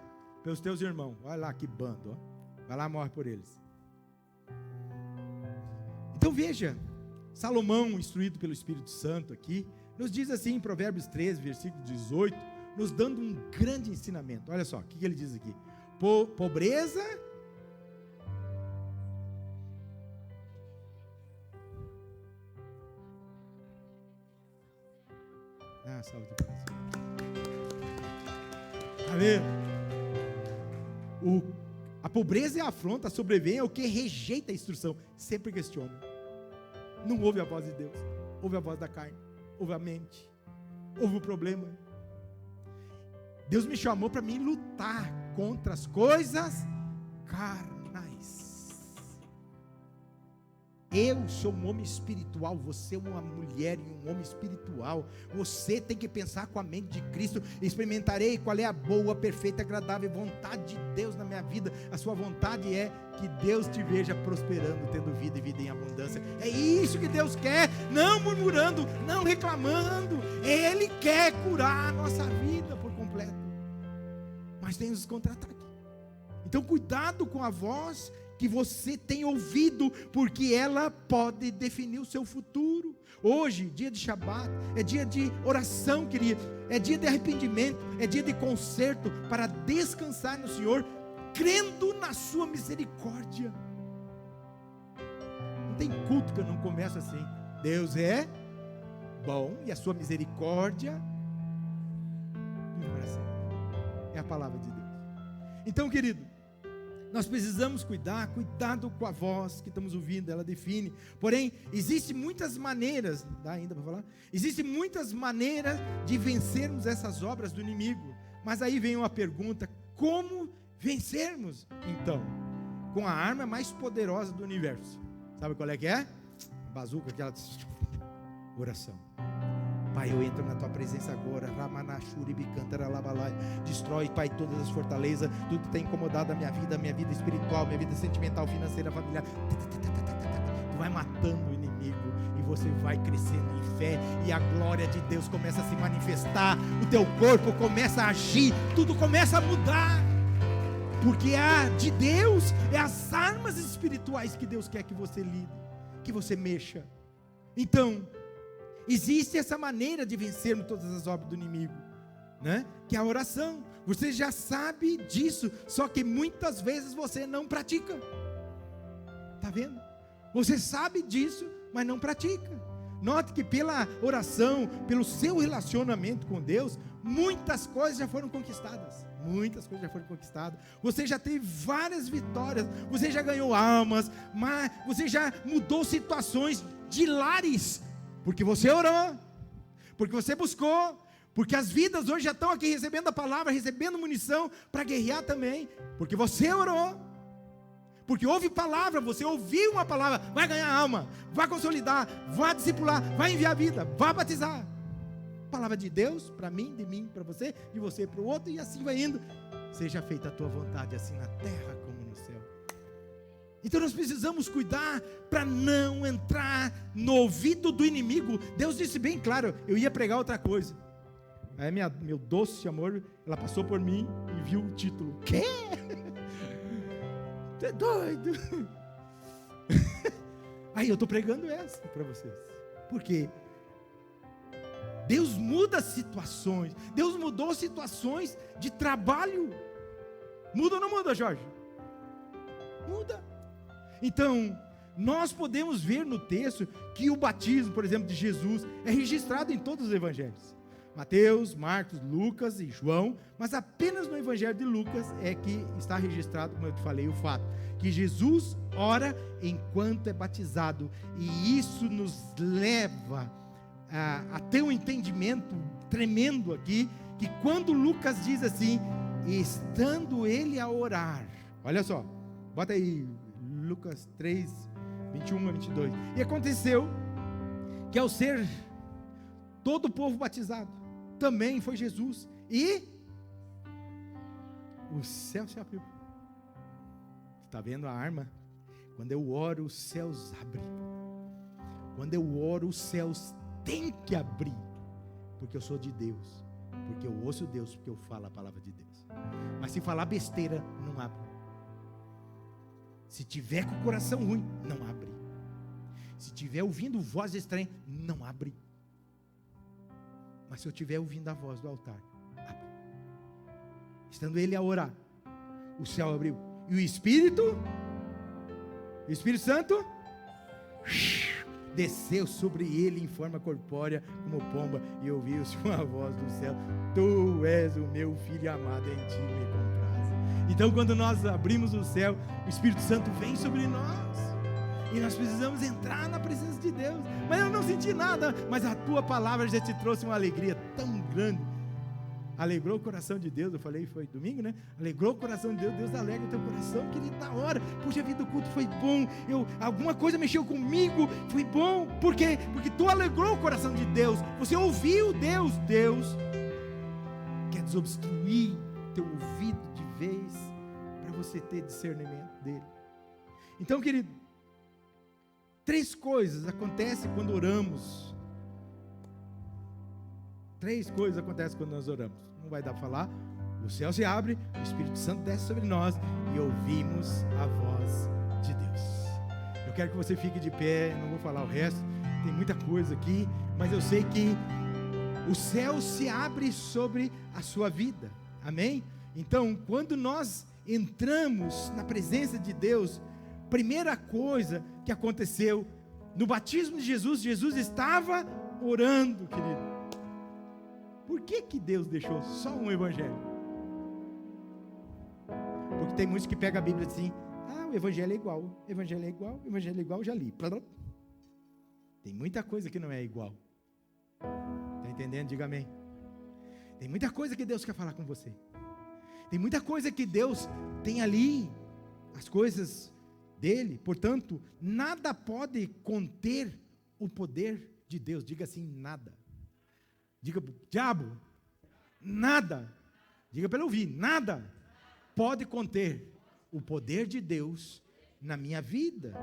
A: pelos teus irmãos. Olha lá que bando, ó. Vai lá, morre por eles. Então veja, Salomão, instruído pelo Espírito Santo aqui, nos diz assim em Provérbios 13, versículo 18, nos dando um grande ensinamento. Olha só, o que ele diz aqui: pobreza, salve teu coração. Amém. A pobreza e a afronta sobrevém ao que rejeita a instrução. Sempre questiona. Não ouve a voz de Deus, ouve a voz da carne, ouve a mente, ouve o problema. Deus me chamou para mim lutar contra as coisas carnais. Eu sou um homem espiritual, você é uma mulher e um homem espiritual. Você tem que pensar com a mente de Cristo. Experimentarei qual é a boa, perfeita, agradável vontade de Deus na minha vida. A sua vontade é que Deus te veja prosperando, tendo vida e vida em abundância. É isso que Deus quer, não murmurando, não reclamando. Ele quer curar a nossa vida por completo. Mas tem os contra-ataques. Então cuidado com a voz que você tem ouvido, porque ela pode definir o seu futuro. Hoje, dia de Shabat, é dia de oração, querido, é dia de arrependimento, é dia de conserto, para descansar no Senhor, crendo na sua misericórdia. Não tem culto que eu não começo assim: Deus é bom e a sua misericórdia é a palavra de Deus. Então, querido, nós precisamos cuidado com a voz que estamos ouvindo, ela define. Porém, existem muitas maneiras, dá ainda para falar? Existem muitas maneiras de vencermos essas obras do inimigo. Mas aí vem uma pergunta: como vencermos? Então, com a arma mais poderosa do universo. Sabe qual é que é? A bazuca, aquela oração. Pai, eu entro na tua presença agora. Destrói, Pai, todas as fortalezas, tudo que tem incomodado a minha vida espiritual, minha vida sentimental, financeira, familiar. Tu vai matando o inimigo e você vai crescendo em fé, e a glória de Deus começa a se manifestar, o teu corpo começa a agir, tudo começa a mudar, porque a de Deus é as armas espirituais que Deus quer que você lide, que você mexa. Então, existe essa maneira de vencermos todas as obras do inimigo, né? Que é a oração. Você já sabe disso, só que muitas vezes você não pratica. Está vendo? Você sabe disso, mas não pratica. Note que pela oração, pelo seu relacionamento com Deus, muitas coisas já foram conquistadas. Muitas coisas já foram conquistadas. Você já teve várias vitórias. Você já ganhou almas, mas você já mudou situações de lares, porque você orou, porque você buscou, porque as vidas hoje já estão aqui recebendo a palavra, recebendo munição para guerrear também, porque você orou, porque houve palavra, você ouviu uma palavra, vai ganhar alma, vai consolidar, vai discipular, vai enviar a vida, vai batizar. Palavra de Deus para mim, de mim para você, de você para o outro, e assim vai indo. Seja feita a tua vontade, assim na terra como no céu. Então nós precisamos cuidar para não entrar no ouvido do inimigo. Deus disse bem claro, eu ia pregar outra coisa. Aí meu doce amor, ela passou por mim e viu o título. Quê? Tu é doido? Aí eu estou pregando essa para vocês. Por quê? Deus muda situações. Deus mudou situações de trabalho. Muda ou não muda, Jorge? Muda. Então, nós podemos ver no texto que o batismo, por exemplo, de Jesus é registrado em todos os evangelhos. Mateus, Marcos, Lucas e João, mas apenas no evangelho de Lucas é que está registrado, como eu te falei, o fato que Jesus ora enquanto é batizado, e isso nos leva a ter um entendimento tremendo aqui, que quando Lucas diz assim, estando ele a orar, olha só, bota aí Lucas 3, 21 a 22, e aconteceu que ao ser todo o povo batizado, também foi Jesus, e o céu se abriu. Está vendo a arma? Quando eu oro, os céus abrem. Quando eu oro, os céus têm que abrir, porque eu sou de Deus, porque eu ouço Deus, porque eu falo a palavra de Deus. Mas se falar besteira, não abre. Se tiver com o coração ruim, não abre. Se tiver ouvindo voz estranha, não abre. Mas se eu estiver ouvindo a voz do altar, abre. Estando ele a orar, o céu abriu, e o Espírito Santo desceu sobre ele em forma corpórea como pomba, e ouviu-se uma voz do céu: tu és o meu filho amado, em ti me comprazo. Então quando nós abrimos o céu, o Espírito Santo vem sobre nós, e nós precisamos entrar na presença de Deus. Mas eu não senti nada, mas a tua palavra já te trouxe uma alegria tão grande, alegrou o coração de Deus. Eu falei, foi domingo, né? Alegrou o coração de Deus. Deus alegra o teu coração, querido, na hora. Puxa vida, o culto foi bom, alguma coisa mexeu comigo, foi bom. Por quê? Porque tu alegrou o coração de Deus, você ouviu Deus. Deus quer desobstruir teu ouvido de vez, para você ter discernimento dele. Então, querido, 3 coisas acontecem quando oramos. 3 coisas acontecem quando nós oramos. Não vai dar para falar. O céu se abre, o Espírito Santo desce sobre nós, e ouvimos a voz quero que você fique de pé, não vou falar o resto, tem muita coisa aqui, mas eu sei que o céu se abre sobre a sua vida, amém? Então, quando nós entramos na presença de Deus, primeira coisa que aconteceu, no batismo de Jesus, Jesus estava orando, querido. Por que Deus deixou só um evangelho? Porque tem muitos que pegam a Bíblia assim, o evangelho é igual, evangelho é igual, evangelho é igual, já li. Tem muita coisa que não é igual. Está entendendo? Diga amém. Tem muita coisa que Deus quer falar com você. Tem muita coisa que Deus tem ali, as coisas dele. Portanto, nada pode conter o poder de Deus. Diga assim, nada. Diga, diabo, nada. Diga para ele ouvir, nada pode conter o poder de Deus na minha vida.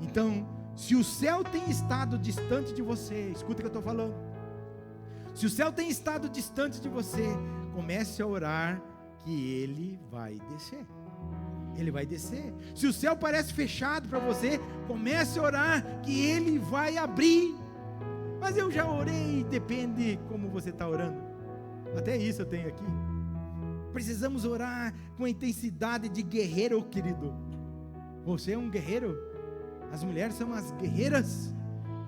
A: Então, se o céu tem estado distante de você, escuta o que eu estou falando. Se o céu tem estado distante de você, comece a orar que ele vai descer. Ele vai descer. Se o céu parece fechado para você, comece a orar que ele vai abrir. Mas eu já orei, depende como você está orando. Até isso eu tenho aqui. Precisamos orar com a intensidade de guerreiro, querido. Você é um guerreiro. As mulheres são as guerreiras.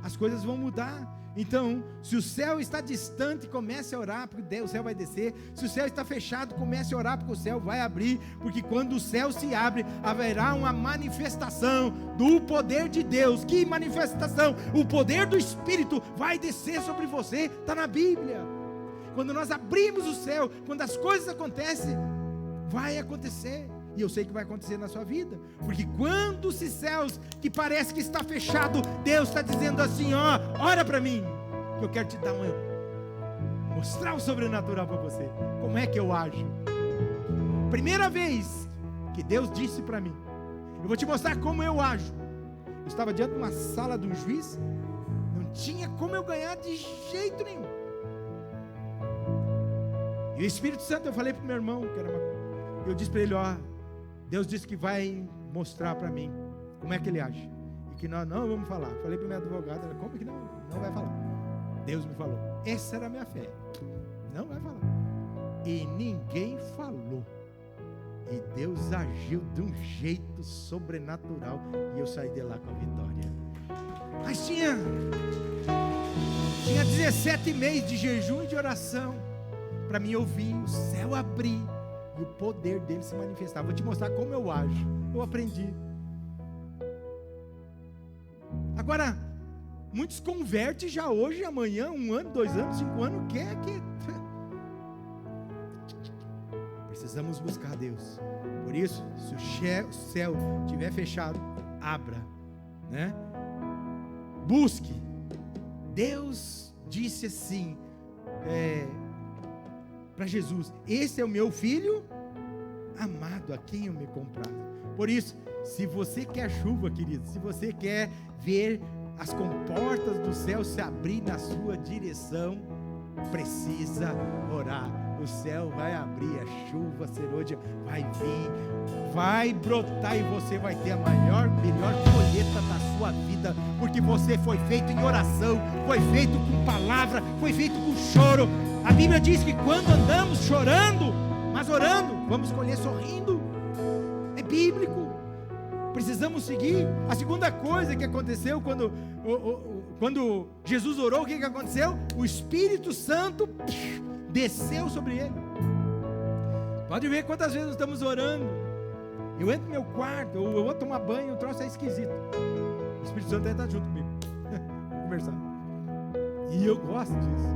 A: As coisas vão mudar. Então, se o céu está distante, comece a orar, porque o céu vai descer. Se o céu está fechado, comece a orar, porque o céu vai abrir. Porque quando o céu se abre, haverá uma manifestação do poder de Deus. Que manifestação? O poder do Espírito vai descer sobre você. Está na Bíblia. Quando nós abrimos o céu, quando as coisas acontecem, vai acontecer. E eu sei que vai acontecer na sua vida, porque quando os céus que parece que está fechado, Deus está dizendo assim, ora para mim, que eu quero te dar mostrar o sobrenatural para você. Como é que eu ajo? Primeira vez que Deus disse para mim, eu vou te mostrar como eu ajo. Eu estava diante de uma sala de um juiz, não tinha como eu ganhar de jeito nenhum. E o Espírito Santo, eu falei para o meu irmão, eu disse para ele, Deus disse que vai mostrar para mim como é que ele age, e que nós não vamos falar. Falei para o meu advogado, ela, como que não vai falar? Deus me falou, essa era a minha fé, não vai falar. E ninguém falou, e Deus agiu de um jeito sobrenatural, e eu saí de lá com a vitória. Mas tinha 17 meses de jejum e de oração, para mim ouvir o céu abrir, e o poder dele se manifestar. Vou te mostrar como eu ajo. Eu aprendi. Agora, muitos convertem já hoje, amanhã, 1 ano, 2 anos, 5 anos, quer que... Precisamos buscar Deus. Por isso, se o céu estiver fechado, abra, né? Busque. Deus disse assim, para Jesus, esse é o meu filho amado, a quem eu me comprazo. Por isso, se você quer chuva, querido, se você quer ver as comportas do céu se abrir na sua direção, precisa orar. O céu vai abrir, a chuva serôdia vai vir, vai brotar, e você vai ter a melhor colheita da sua vida, porque você foi feito em oração, foi feito com palavra, foi feito com choro. A Bíblia diz que quando andamos chorando, mas orando, vamos colher sorrindo. É bíblico. Precisamos seguir. A segunda coisa que aconteceu quando Jesus orou, o que aconteceu? O Espírito Santo desceu sobre ele. Pode ver quantas vezes nós estamos orando. Eu entro no meu quarto, eu vou tomar banho, o troço é esquisito. O Espírito Santo está junto comigo. Vamos conversar. E eu gosto disso.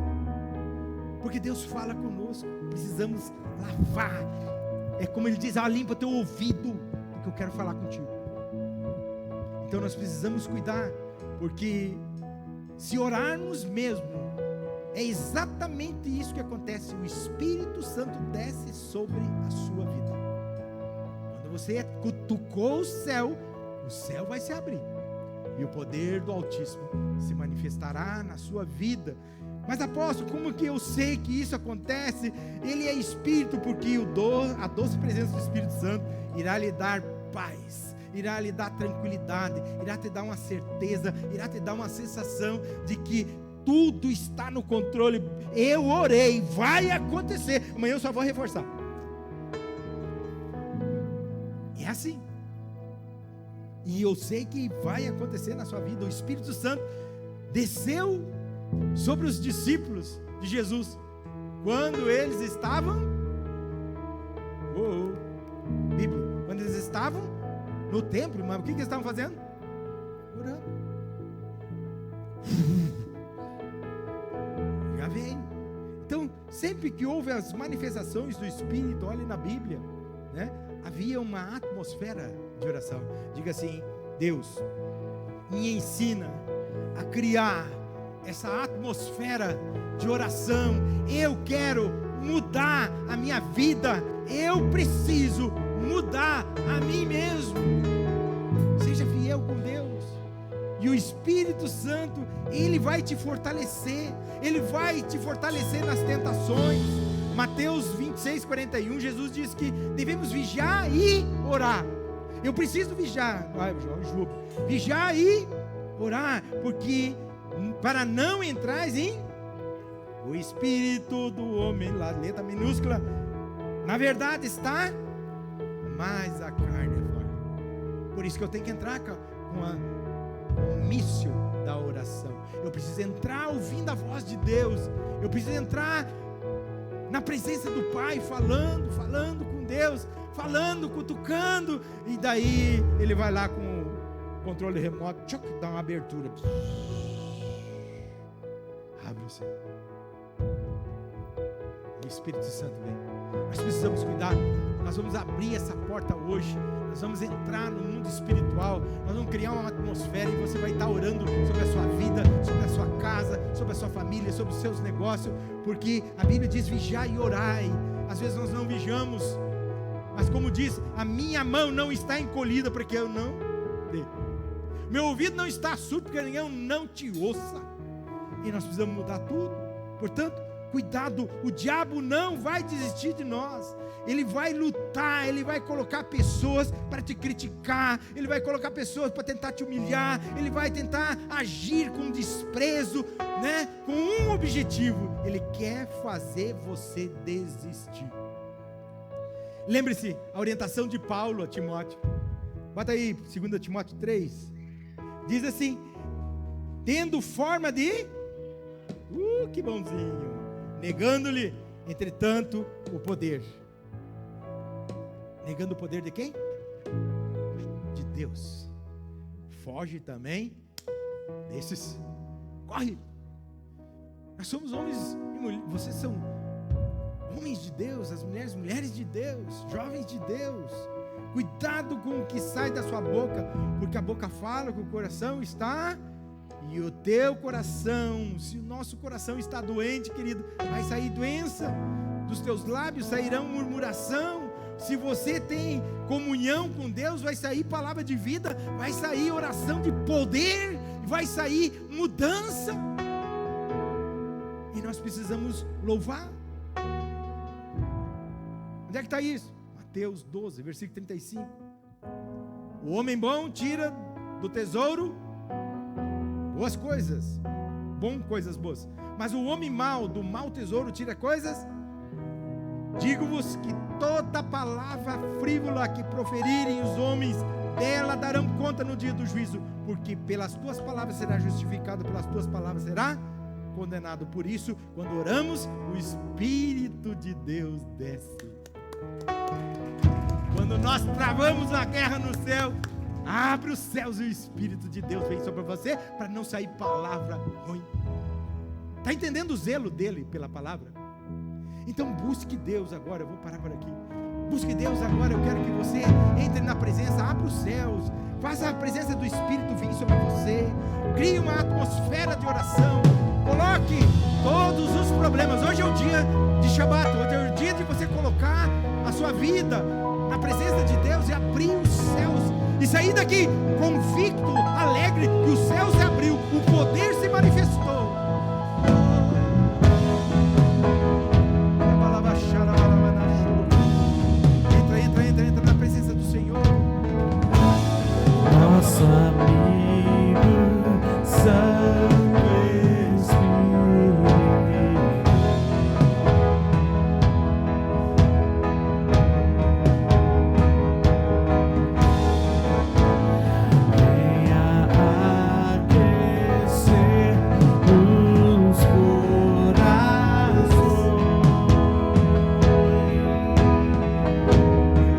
A: Porque Deus fala conosco. Precisamos lavar. É como ele diz, limpa teu ouvido, porque eu quero falar contigo. Então nós precisamos cuidar, porque se orarmos mesmo, é exatamente isso que acontece. O Espírito Santo desce sobre a sua vida. Quando você cutucou o céu vai se abrir, e o poder do Altíssimo se manifestará na sua vida. Mas apóstolo, como que eu sei que isso acontece? Ele é Espírito, porque a doce presença do Espírito Santo irá lhe dar paz, irá lhe dar tranquilidade, irá te dar uma certeza, irá te dar uma sensação de que tudo está no controle. Eu orei, vai acontecer. Amanhã eu só vou reforçar. É assim. E eu sei que vai acontecer na sua vida. O Espírito Santo desceu sobre os discípulos de Jesus quando eles estavam Bíblia, quando eles estavam no templo. Mas o que eles estavam fazendo? Orando. Já vem. Então, sempre que houve as manifestações do Espírito, olhe na Bíblia, né? Havia uma atmosfera de oração. Diga assim: Deus, me ensina a criar essa atmosfera de oração. Eu quero mudar a minha vida. Eu preciso mudar a mim mesmo. Seja fiel com Deus. E o Espírito Santo, Ele vai te fortalecer. Ele vai te fortalecer nas tentações. Mateus 26:41, Jesus diz que devemos vigiar e orar. Eu preciso vigiar, vigiar e orar, porque para não entrar em o espírito do homem, lá, letra minúscula, na verdade está, mas a carne é forte. Por isso que eu tenho que entrar com o míssil da oração. Eu preciso entrar ouvindo a voz de Deus. Eu preciso entrar na presença do Pai, falando com Deus, cutucando, e daí Ele vai lá com o controle remoto, dá uma abertura, abre o céu. O Espírito Santo vem. Nós precisamos cuidar. Nós vamos abrir essa porta hoje. Nós vamos entrar no mundo espiritual. Nós vamos criar uma atmosfera, e você vai estar orando sobre a sua vida, sobre a sua casa, sobre a sua família, sobre os seus negócios, porque a Bíblia diz: vigiai e orai. Às vezes nós não vigiamos, mas como diz, a minha mão não está encolhida porque eu não dei. Meu ouvido não está surdo porque eu não te ouça. E nós precisamos mudar tudo. Portanto, cuidado, o diabo não vai desistir de nós. Ele vai lutar, ele vai colocar pessoas para te criticar, ele vai colocar pessoas para tentar te humilhar, ele vai tentar agir com desprezo, né? Com um objetivo: ele quer fazer você desistir. Lembre-se, a orientação de Paulo a Timóteo, bota aí 2 Timóteo 3, diz assim: tendo forma de, que bonzinho, negando-lhe, entretanto, o poder. Negando o poder de quem? De Deus. Foge também desses. Corre. Nós somos homens e mulheres. Vocês são homens de Deus, as mulheres, mulheres de Deus, jovens de Deus. Cuidado com o que sai da sua boca, porque a boca fala, que o coração está. E o teu coração, se o nosso coração está doente, querido, vai sair doença. Dos teus lábios sairão murmuração. Se você tem comunhão com Deus, vai sair palavra de vida, vai sair oração de poder, vai sair mudança. E nós precisamos louvar. Onde é que está isso? Mateus 12, versículo 35. O homem bom tira do tesouro boas coisas, coisas boas. Mas o homem mau, do mau tesouro, tira coisas. Digo-vos que toda palavra frívola que proferirem os homens, dela darão conta no dia do juízo, porque pelas tuas palavras será justificado, pelas tuas palavras será condenado. Por isso, quando oramos, o Espírito de Deus desce. Quando nós travamos a guerra no céu, abre os céus e o Espírito de Deus vem sobre você, para não sair palavra ruim. Está entendendo o zelo dele pela palavra? Então busque Deus agora. Eu vou parar por aqui. Busque Deus agora. Eu quero que você entre na presença, abra os céus, faça a presença do Espírito vir sobre você, crie uma atmosfera de oração, coloque todos os problemas. Hoje é o dia de Shabat, hoje é o dia de você colocar a sua vida na presença de Deus e abrir os céus e sair daqui convicto, alegre, que o céu se abriu, o poder se manifestou. Entra na presença do Senhor.
C: nosso amigo Santo Espírito. Venha aquecer os corações.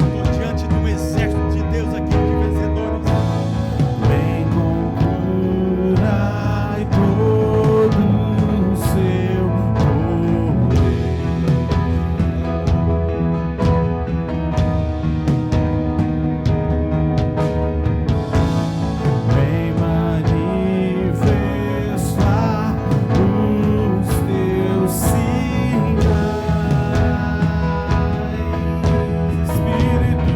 A: Estou diante do exército de Deus aqui, de vencedores.
C: Vem com cura e todo o seu poder. Vem manifestar os teus sinais, Espírito.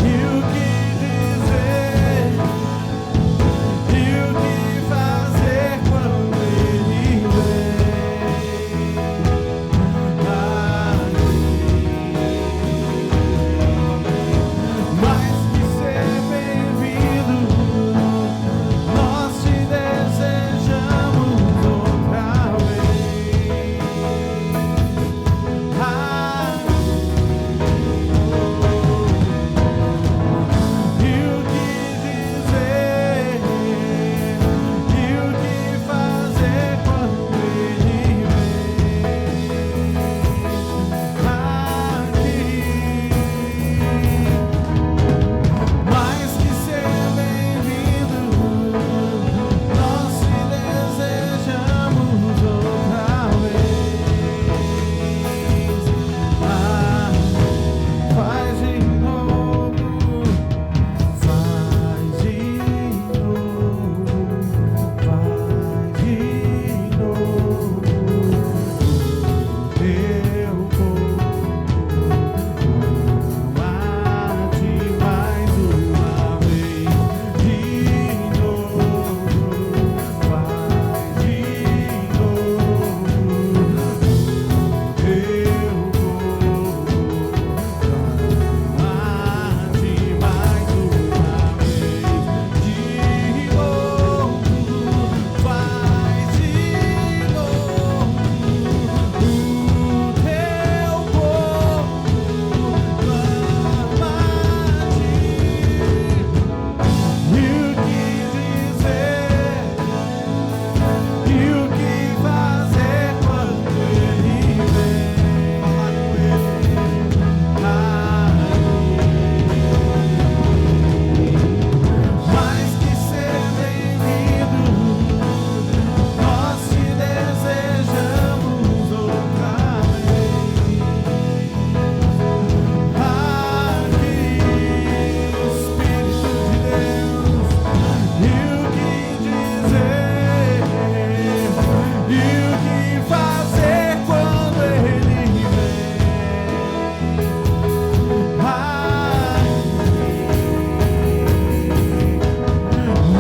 C: E o que dizer, e o que fazer quando ele vem. Mais que ser bem-vindo, nós te desejamos outra vez. E o que dizer, e o que fazer quando ele vem. Mais que ser bem-vindo, nós te desejamos outra vez. Faz de novo, faz de novo, faz de novo. Teu corpo bate mais uma vez. De novo, faz de novo. Teu Mais que ser bem-vindo, nós te desejamos outra vez. Aqui, Espírito de Deus, e o que dizer, e o que fazer quando ele vem.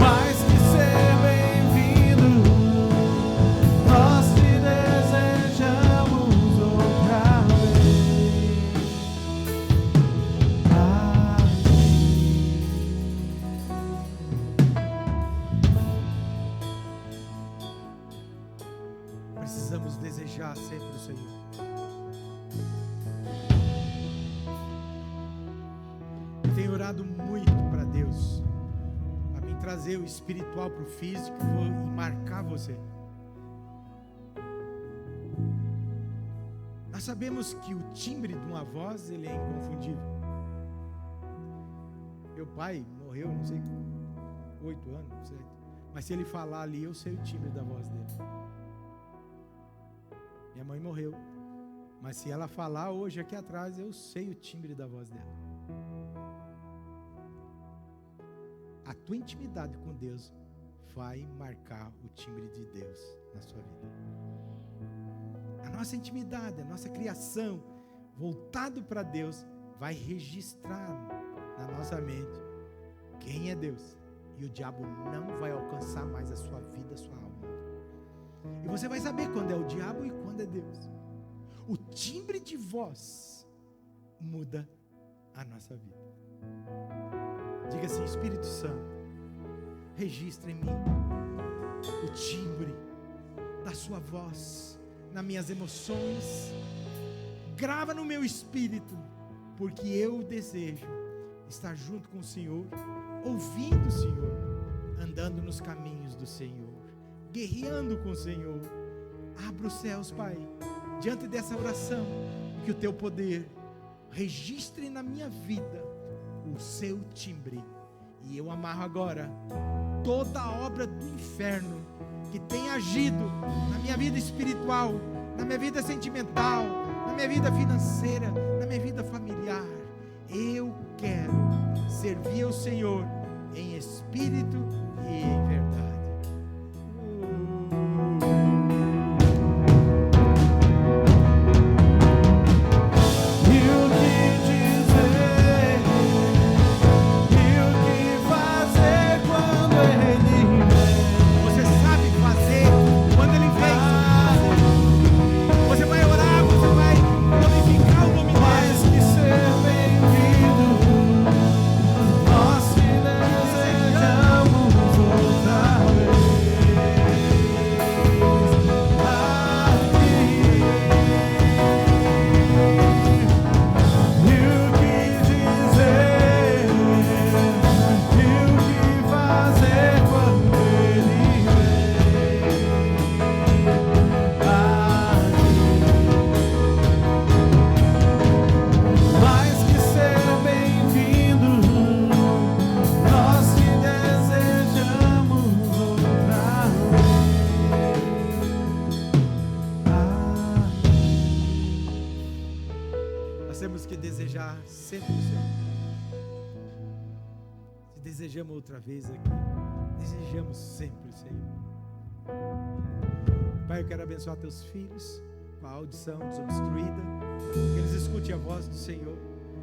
C: Mais que ser bem-vindo, nós te desejamos outra vez.
A: Precisamos desejar sempre o Senhor. Eu tenho orado muito para Deus, para mim trazer o espiritual para o físico e marcar você. Nós sabemos que o timbre de uma voz, ele é inconfundível. Meu pai morreu, não sei, 8 anos, não sei. Mas se ele falar ali, eu sei o timbre da voz dele. Minha mãe morreu, mas se ela falar hoje aqui atrás, eu sei o timbre da voz dela. A tua intimidade com Deus vai marcar o timbre de Deus na sua vida. A nossa intimidade, a nossa criação, voltado para Deus, vai registrar na nossa mente quem é Deus. E o diabo não vai alcançar mais a sua vida, a sua alma. E você vai saber quando é o diabo e quando é Deus. O timbre de voz muda a nossa vida. Diga assim: Espírito Santo, registra em mim o timbre da sua voz nas minhas emoções, grava no meu espírito, porque eu desejo estar junto com o Senhor, ouvindo o Senhor, andando nos caminhos do Senhor, guerreando com o Senhor. Abra os céus, Pai, diante dessa oração, que o teu poder registre na minha vida o seu timbre, e eu amarro agora toda a obra do inferno que tem agido na minha vida espiritual, na minha vida sentimental, na minha vida financeira, na minha vida familiar. Eu quero servir ao Senhor em espírito e em verdade. Desejamos outra vez aqui, desejamos sempre, Senhor. Pai, eu quero abençoar teus filhos com a audição desobstruída, que eles escutem a voz do Senhor,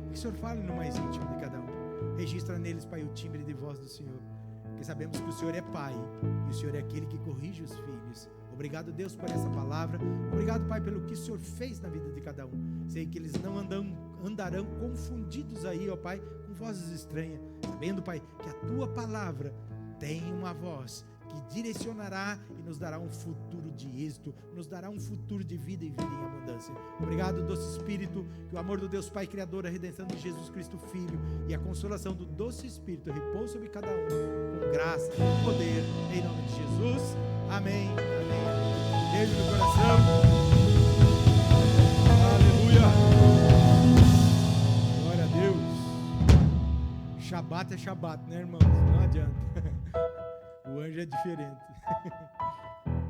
A: que o Senhor fale no mais íntimo de cada um. Registra neles, Pai, o timbre de voz do Senhor, porque sabemos que o Senhor é Pai e o Senhor é aquele que corrige os filhos. Obrigado, Deus, por essa palavra. Obrigado, Pai, pelo que o Senhor fez na vida de cada um. Sei que eles não andarão confundidos aí, ó Pai, com vozes estranhas, sabendo, Pai, que a Tua palavra tem uma voz que direcionará e nos dará um futuro de êxito, nos dará um futuro de vida e vida em abundância. Obrigado, doce Espírito, que o amor do Deus Pai Criador, a redenção de Jesus Cristo Filho e a consolação do doce Espírito repousem sobre cada um, com graça e poder, em nome de Jesus. Amém, amém. Beijo no coração. Aleluia. Glória a Deus. Shabat é Shabat, né, irmãos? Não adianta. O anjo é diferente.